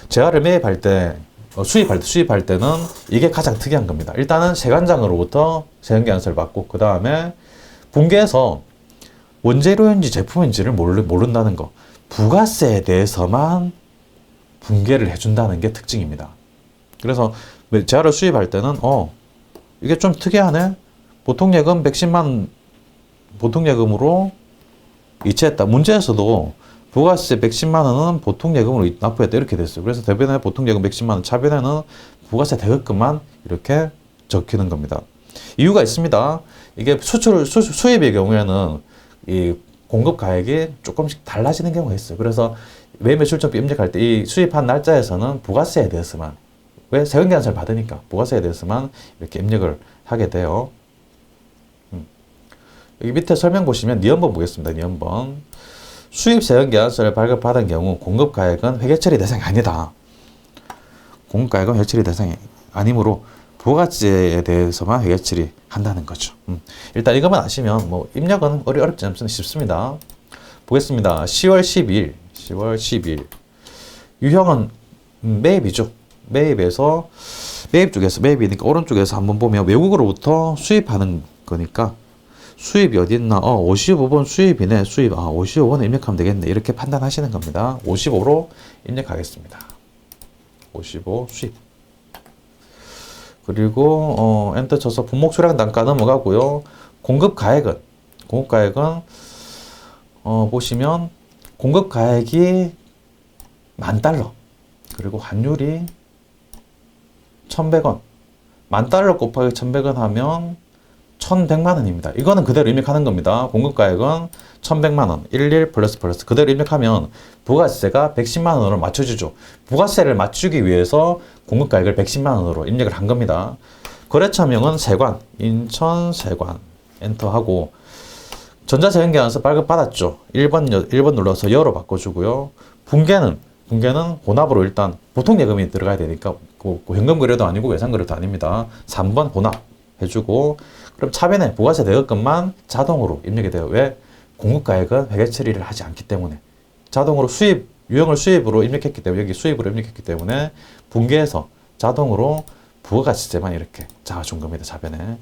재화를 매입할 때 수입할 때는 이게 가장 특이한 겁니다. 일단은 세관장으로부터 세금계산서를 받고 그 다음에 분계에서 원재료인지 제품인지를 모른다는 거. 부가세에 대해서만 분계를 해준다는 게 특징입니다. 그래서 재화를 수입할 때는 이게 좀 특이하네. 보통예금 110만 보통예금으로 이체했다. 문제에서도 부가세 110만 원은 보통예금으로 납부했다 이렇게 됐어요. 그래서 대변에 보통예금 110만 원, 차변에는 부가세 대급금만 이렇게 적히는 겁니다. 이유가 있습니다. 이게 수입의 경우에는 이 공급 가액이 조금씩 달라지는 경우가 있어요. 그래서 매매출처비 입력할 때 이 수입한 날짜에서는 부가세에 대해서만 왜 세금계산서를 받으니까 부가세에 대해서만 이렇게 입력을 하게 돼요. 여기 밑에 설명 보시면 니은번 보겠습니다. 니은번. 수입 세금계산서를 발급받은 경우 공급가액은 회계처리 대상이 아니다. 공급가액은 회계처리 대상이 아니므로 부가세에 대해서만 회계처리 한다는 거죠. 일단 이것만 아시면 입력은 어렵지 않습니다. 쉽습니다. 보겠습니다. 10월 10일 유형은 매입이죠. 매입에서 매입 쪽에서 매입이니까 오른쪽에서 한번 보면 외국으로부터 수입하는 거니까 수입이 어디 있나? 55번 수입이네. 수입. 55번에 입력하면 되겠네. 이렇게 판단하시는 겁니다. 55로 입력하겠습니다. 55 수입. 그리고 엔터 쳐서 품목 수량 단가 넘어가고요. 공급 가액은 보시면 공급 가액이 $10,000 그리고 환율이 1,100원. $10,000 곱하기 1,100원 하면 1,100만 원입니다. 이거는 그대로 입력하는 겁니다. 공급 가액은 1,100만 원, 11 플러스 그대로 입력하면 부가세가 110만 원으로 맞춰주죠. 부가세를 맞추기 위해서 공급 가액을 110만 원으로 입력을 한 겁니다. 거래처명은 세관, 인천 세관 엔터하고 전자세금계산서 발급받았죠. 1번 눌러서 여로 바꿔주고요. 분계는 혼합으로 일단 보통 예금이 들어가야 되니까 현금 거래도 아니고 외상 거래도 아닙니다. 3번 혼합 해주고 그럼 차변에 부가세 대금만 자동으로 입력이 돼요. 왜? 공급가액은 회계 처리를 하지 않기 때문에 자동으로 유형을 수입으로 입력했기 때문에 여기 수입으로 입력했기 때문에 분계해서 자동으로 부가가치세만 이렇게 잡아준 겁니다. 차변에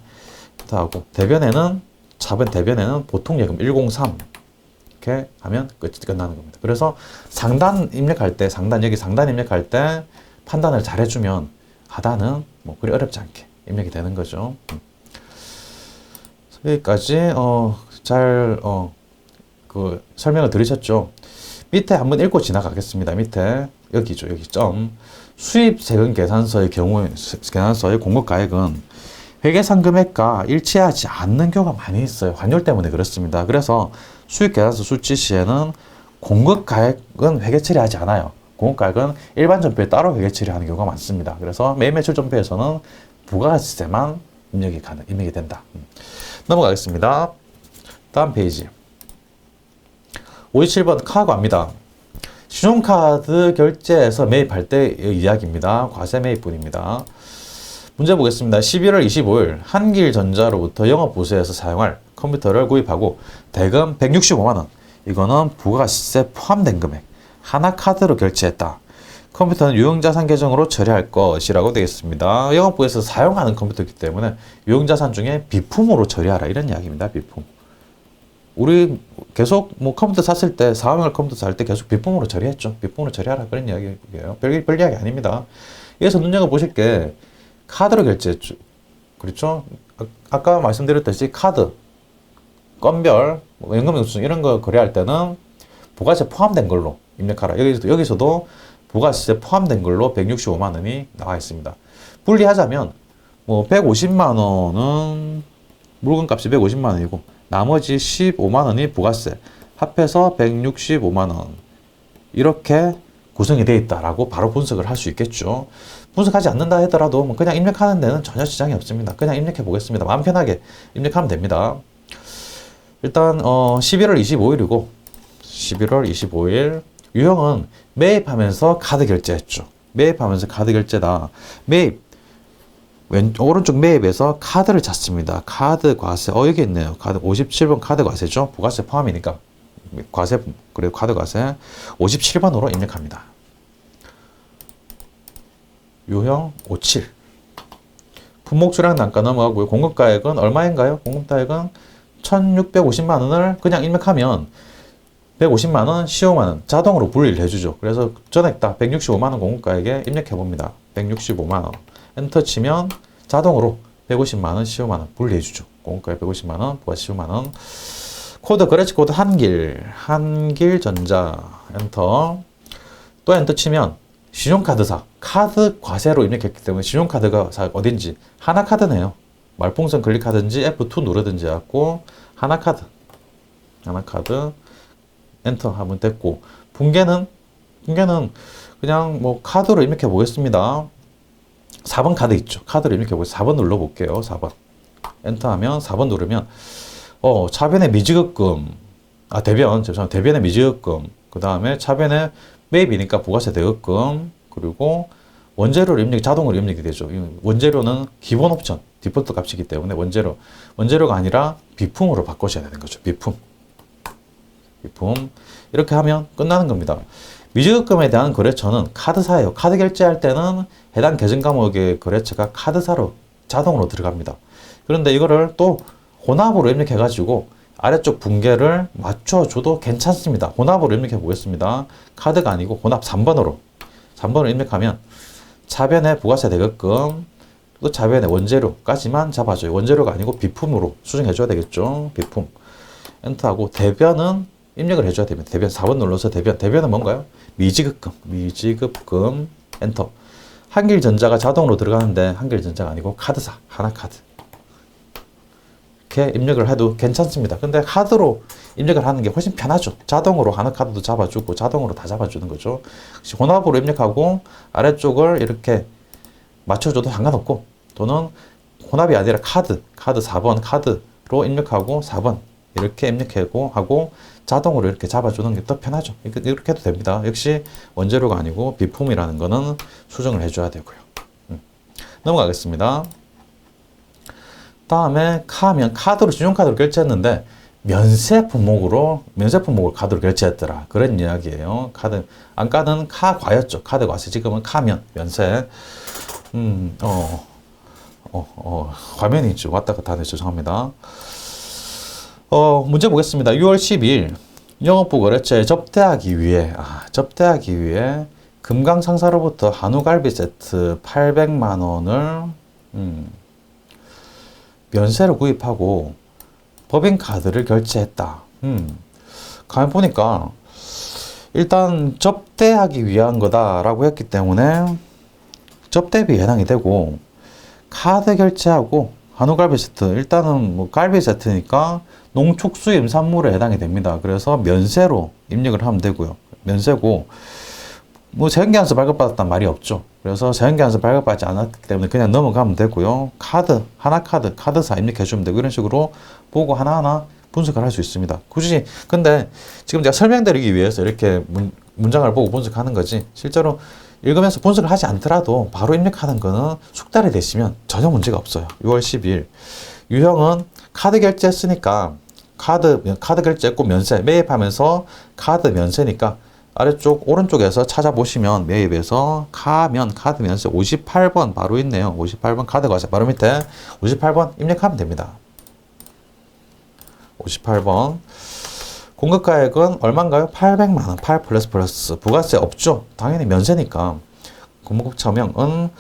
하고 차변 대변에는 보통 예금 103 이렇게 하면 끝나는 겁니다. 그래서 상단 입력할 때 상단 입력할 때 판단을 잘 해주면 하단은 뭐 그리 어렵지 않게 입력이 되는 거죠. 여기까지 그 설명을 들으셨죠? 밑에 한번 읽고 지나가겠습니다. 밑에 여기죠. 여기 점 수입 세금 계산서의 경우에 계산서의 공급 가액은 회계상 금액과 일치하지 않는 경우가 많이 있어요. 환율 때문에 그렇습니다. 그래서 수입 계산서 수치 시에는 공급 가액은 회계 처리하지 않아요. 공급 가액은 일반 전표에 따로 회계 처리하는 경우가 많습니다. 그래서 매매출 전표에서는 부가가치세만 입력이 된다. 넘어가겠습니다. 다음 페이지 57번 카과입니다. 신용카드 결제에서 매입할 때 이야기입니다. 과세 매입분입니다. 문제 보겠습니다. 11월 25일 한길전자로부터 영업보수에서 사용할 컴퓨터를 구입하고 대금 165만원 이거는 부가세 포함된 금액 하나카드로 결제했다. 컴퓨터는 유형자산 계정으로 처리할 것이라고 되겠습니다. 영업부에서 사용하는 컴퓨터이기 때문에 유형자산 중에 비품으로 처리하라 이런 이야기입니다. 비품. 우리 계속 뭐 컴퓨터 샀을 때 사용할 컴퓨터 살 때 계속 비품으로 처리했죠. 비품으로 처리하라 그런 이야기예요. 별 이야기 아닙니다. 여기서 눈여겨보실 게 카드로 결제했죠. 그렇죠? 아까 말씀드렸듯이 카드, 건별, 연금영수증 이런 거 거래할 때는 부가세 포함된 걸로 입력하라. 여기서도 부가세 포함된 걸로 165만 원이 나와 있습니다. 분리하자면 뭐 150만 원은 물건값이 150만 원이고 나머지 15만 원이 부가세 합해서 165만 원 이렇게 구성이 되어 있다라고 바로 분석을 할 수 있겠죠. 분석하지 않는다 하더라도 뭐 그냥 입력하는 데는 전혀 지장이 없습니다. 그냥 입력해 보겠습니다. 마음 편하게 입력하면 됩니다. 일단 11월 25일이고 11월 25일 유형은 매입하면서 카드 결제했죠. 매입하면서 카드 결제다. 오른쪽 매입에서 카드를 찾습니다. 카드 과세. 여기 있네요. 카드 57번 카드 과세죠. 부가세 포함이니까. 과세, 그리고 카드 과세 57번으로 입력합니다. 유형 57. 품목 수량 단가 넘어가고요. 공급가액은 얼마인가요? 공급가액은 1,650만 원을 그냥 입력하면 150만 원, 15만 원 자동으로 분리를 해주죠. 그래서 전액 다 165만 원 공급가액에 입력해 봅니다. 165만 원. 엔터 치면 자동으로 150만 원, 15만 원 분리해 주죠. 공급가액 150만 원, 부가세 15만 원. 코드 거래처 코드 한길전자 엔터. 또 엔터 치면 신용카드사 카드 과세로 입력했기 때문에 신용카드가 어딘지 하나카드네요. 말풍선 클릭하든지 F2 누르든지 해갖고 하나카드 엔터 하면 됐고 분계는 그냥 뭐 카드로 입력해 보겠습니다. 4번 카드 있죠. 카드로 입력해 보겠습니다. 4번 눌러 볼게요. 4번 엔터 하면 4번 누르면 차변의 미지급금 대변의 미지급금 그 다음에 차변의 매입이니까 부가세 대급금 그리고 원재료를 자동으로 입력이 되죠. 원재료는 기본 옵션 디폴트 값이기 때문에 원재료가 아니라 비품으로 바꾸셔야 되는 거죠. 비품 이렇게 하면 끝나는 겁니다. 미지급금에 대한 거래처는 카드사예요. 카드 결제할 때는 해당 계정 과목의 거래처가 카드사로 자동으로 들어갑니다. 그런데 이거를 또 혼합으로 입력해 가지고 아래쪽 분계를 맞춰줘도 괜찮습니다. 혼합으로 입력해 보겠습니다. 카드가 아니고 혼합 3번으로 입력하면 차변에 부가세 대급금 또 자변의 원재료까지만 잡아줘요. 원재료가 아니고 비품으로 수정해줘야 되겠죠. 비품. 엔터하고 대변은 입력을 해줘야 됩니다. 대변 4번 눌러서 대변은 뭔가요? 미지급금 엔터. 한길전자가 자동으로 들어가는데 한길전자가 아니고 카드사 하나카드. 이렇게 입력을 해도 괜찮습니다. 근데 카드로 입력을 하는 게 훨씬 편하죠. 자동으로 하나카드도 잡아주고 자동으로 다 잡아주는 거죠. 혼합으로 입력하고 아래쪽을 이렇게 맞춰줘도 상관없고, 또는 혼합이 아니라 카드 4번 카드로 입력하고 4번 이렇게 입력하고 하고 자동으로 이렇게 잡아주는 게 더 편하죠. 이렇게 해도 됩니다. 역시 원재료가 아니고 비품이라는 거는 수정을 해줘야 되고요. 넘어가겠습니다. 다음에 카드로 신용카드로 결제했는데 면세 품목을 카드로 결제했더라. 그런 이야기예요. 안가는 카과였죠. 카드 과세. 지금은 카면 면세. 화면이 있죠. 왔다 갔다 하네. 죄송합니다. 문제 보겠습니다. 6월 12일 영업부 거래처에 접대하기 위해 금강상사로부터 한우갈비 세트 800만 원을 면세로 구입하고 법인카드를 결제했다. 가만 보니까 일단 접대하기 위한 거다라고 했기 때문에 접대비에 해당이 되고, 카드 결제하고 한우갈비 세트, 일단은 뭐 갈비 세트니까 농축수임산물에 해당이 됩니다. 그래서 면세로 입력을 하면 되고요. 면세고, 뭐 세연기한서 발급받았단 말이 없죠. 그래서 세연기한서 발급받지 않았기 때문에 그냥 넘어가면 되고요. 카드사 입력해주면 되고, 이런 식으로 보고 하나하나 분석을 할 수 있습니다. 굳이, 근데 지금 제가 설명드리기 위해서 이렇게 문장을 보고 분석하는 거지, 실제로 읽으면서 분석을 하지 않더라도 바로 입력하는 거는 숙달이 되시면 전혀 문제가 없어요. 6월 12일. 유형은 카드 결제했으니까 카드 결제했고 면세, 매입하면서 카드 면세니까 아래쪽 오른쪽에서 찾아보시면 매입에서 카드 면세 58번 바로 있네요. 58번 카드 과세 바로 밑에 58번 입력하면 됩니다. 58번. 공급가액은 얼마인가요? 800만 원. 8 플러스 부가세 없죠. 당연히 면세니까. 공급처명은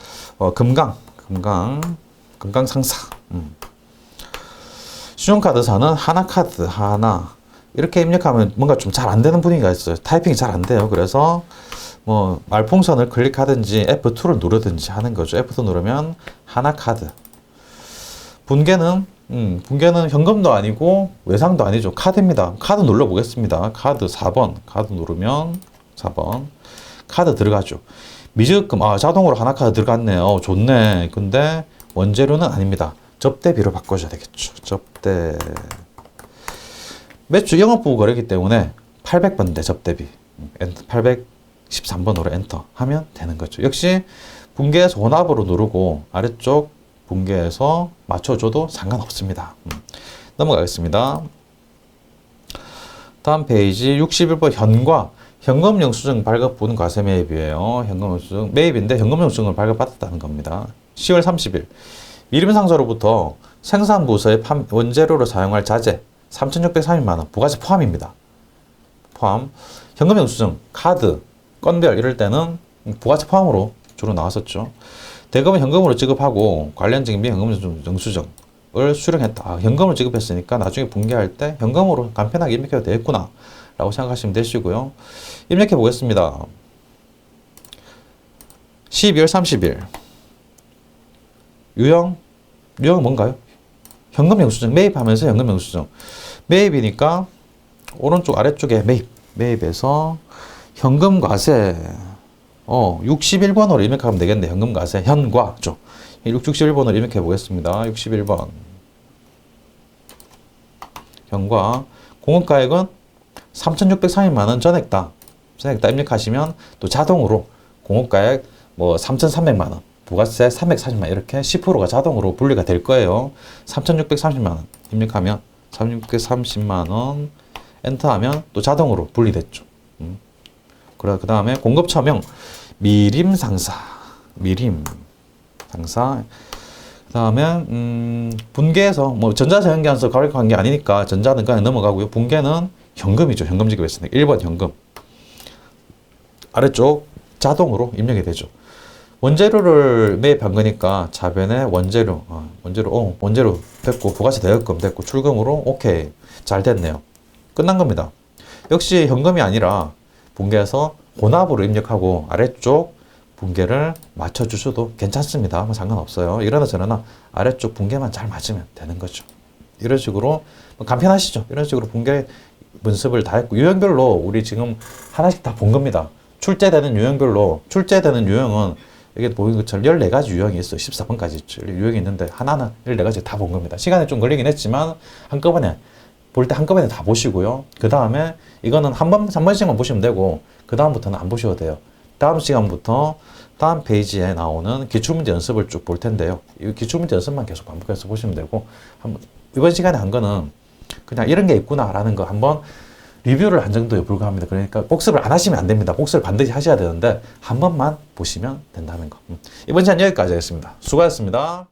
금강상사. 신용카드사는 하나카드 하나. 이렇게 입력하면 뭔가 좀 잘 안 되는 분위기가 있어요. 타이핑이 잘 안 돼요. 그래서 뭐 말풍선을 클릭하든지 F2를 누르든지 하는 거죠. F2 누르면 하나카드. 분계는 현금도 아니고 외상도 아니죠. 카드입니다. 카드 눌러보겠습니다. 카드 4번. 카드 누르면 4번. 카드 들어가죠. 미지급금. 자동으로 하나카드 들어갔네요. 좋네. 근데 원재료는 아닙니다. 접대비로 바꿔줘야 되겠죠. 접대. 매출 영업부부 거래이기 때문에 800번대 접대비. 813번으로 엔터 하면 되는 거죠. 역시 분계에서 혼합으로 누르고 아래쪽 분계해서 맞춰줘도 상관없습니다. 넘어가겠습니다. 다음 페이지 61번 현금 영수증 발급분 과세 매입이에요. 현금 영수증 매입인데 현금 영수증을 발급받았다는 겁니다. 10월 30일 미림상사로부터 생산부서의 원재료로 사용할 자재 3,630만 원 부가세 포함입니다. 포함. 현금 영수증, 카드, 건별 이럴 때는 부가세 포함으로 주로 나왔었죠. 대금은 현금으로 지급하고 관련적인 비현금 영수증을 수령했다. 현금을 지급했으니까 나중에 분개할 때 현금으로 간편하게 입력해도 되겠구나 라고 생각하시면 되시고요. 입력해 보겠습니다. 12월 30일 유형은 뭔가요? 현금 영수증 매입하면서 현금 영수증 매입이니까 오른쪽 아래쪽에 매입에서 현금 과세 61번으로 입력하면 되겠네. 현금 과세 현과죠. 61번으로 입력해 보겠습니다. 61번 현과. 공급가액은 3,630만 원 전액다 입력하시면 또 자동으로 공급가액 3,300만 원 부가세 340만 원 이렇게 10%가 자동으로 분리가 될 거예요. 3,630만 원 입력하면 3,630만 원 엔터하면 또 자동으로 분리됐죠. 그 다음에 공급처명 미림상사. 그 다음에 분계에서 전자세연기한서 가격한 게 아니니까 전자는 그냥 넘어가고요. 분계는 현금이죠. 현금 지급했으니까 1번 현금. 아래쪽 자동으로 입력이 되죠. 원재료를 매입한 거니까 자변에 원재료, 원재료 됐고, 부가세 대여금 됐고, 출금으로 오케이. 잘 됐네요. 끝난 겁니다. 역시 현금이 아니라 분계해서 혼합으로 입력하고 아래쪽 분계를 맞춰주셔도 괜찮습니다. 뭐 상관없어요. 이러나 저러나 아래쪽 분계만 잘 맞으면 되는 거죠. 이런 식으로 간편하시죠. 이런 식으로 분계 문습을 다 했고, 유형별로 우리 지금 하나씩 다 본 겁니다. 출제되는 유형별로, 출제되는 유형은 여기 보이는 것처럼 14가지 유형이 있어요. 14번까지 있죠. 유형이 있는데 하나는 14가지 다 본 겁니다. 시간이 좀 걸리긴 했지만 한꺼번에 볼 때 한꺼번에 다 보시고요. 그 다음에 이거는 한 번씩만 보시면 되고, 그 다음부터는 안 보셔도 돼요. 다음 시간부터 다음 페이지에 나오는 기출문제 연습을 쭉 볼 텐데요. 이 기출문제 연습만 계속 반복해서 보시면 되고, 이번 시간에 한 거는 그냥 이런 게 있구나라는 거 한번 리뷰를 한 정도에 불과합니다. 그러니까 복습을 안 하시면 안 됩니다. 복습을 반드시 하셔야 되는데 한 번만 보시면 된다는 거. 이번 시간 여기까지 하겠습니다. 수고하셨습니다.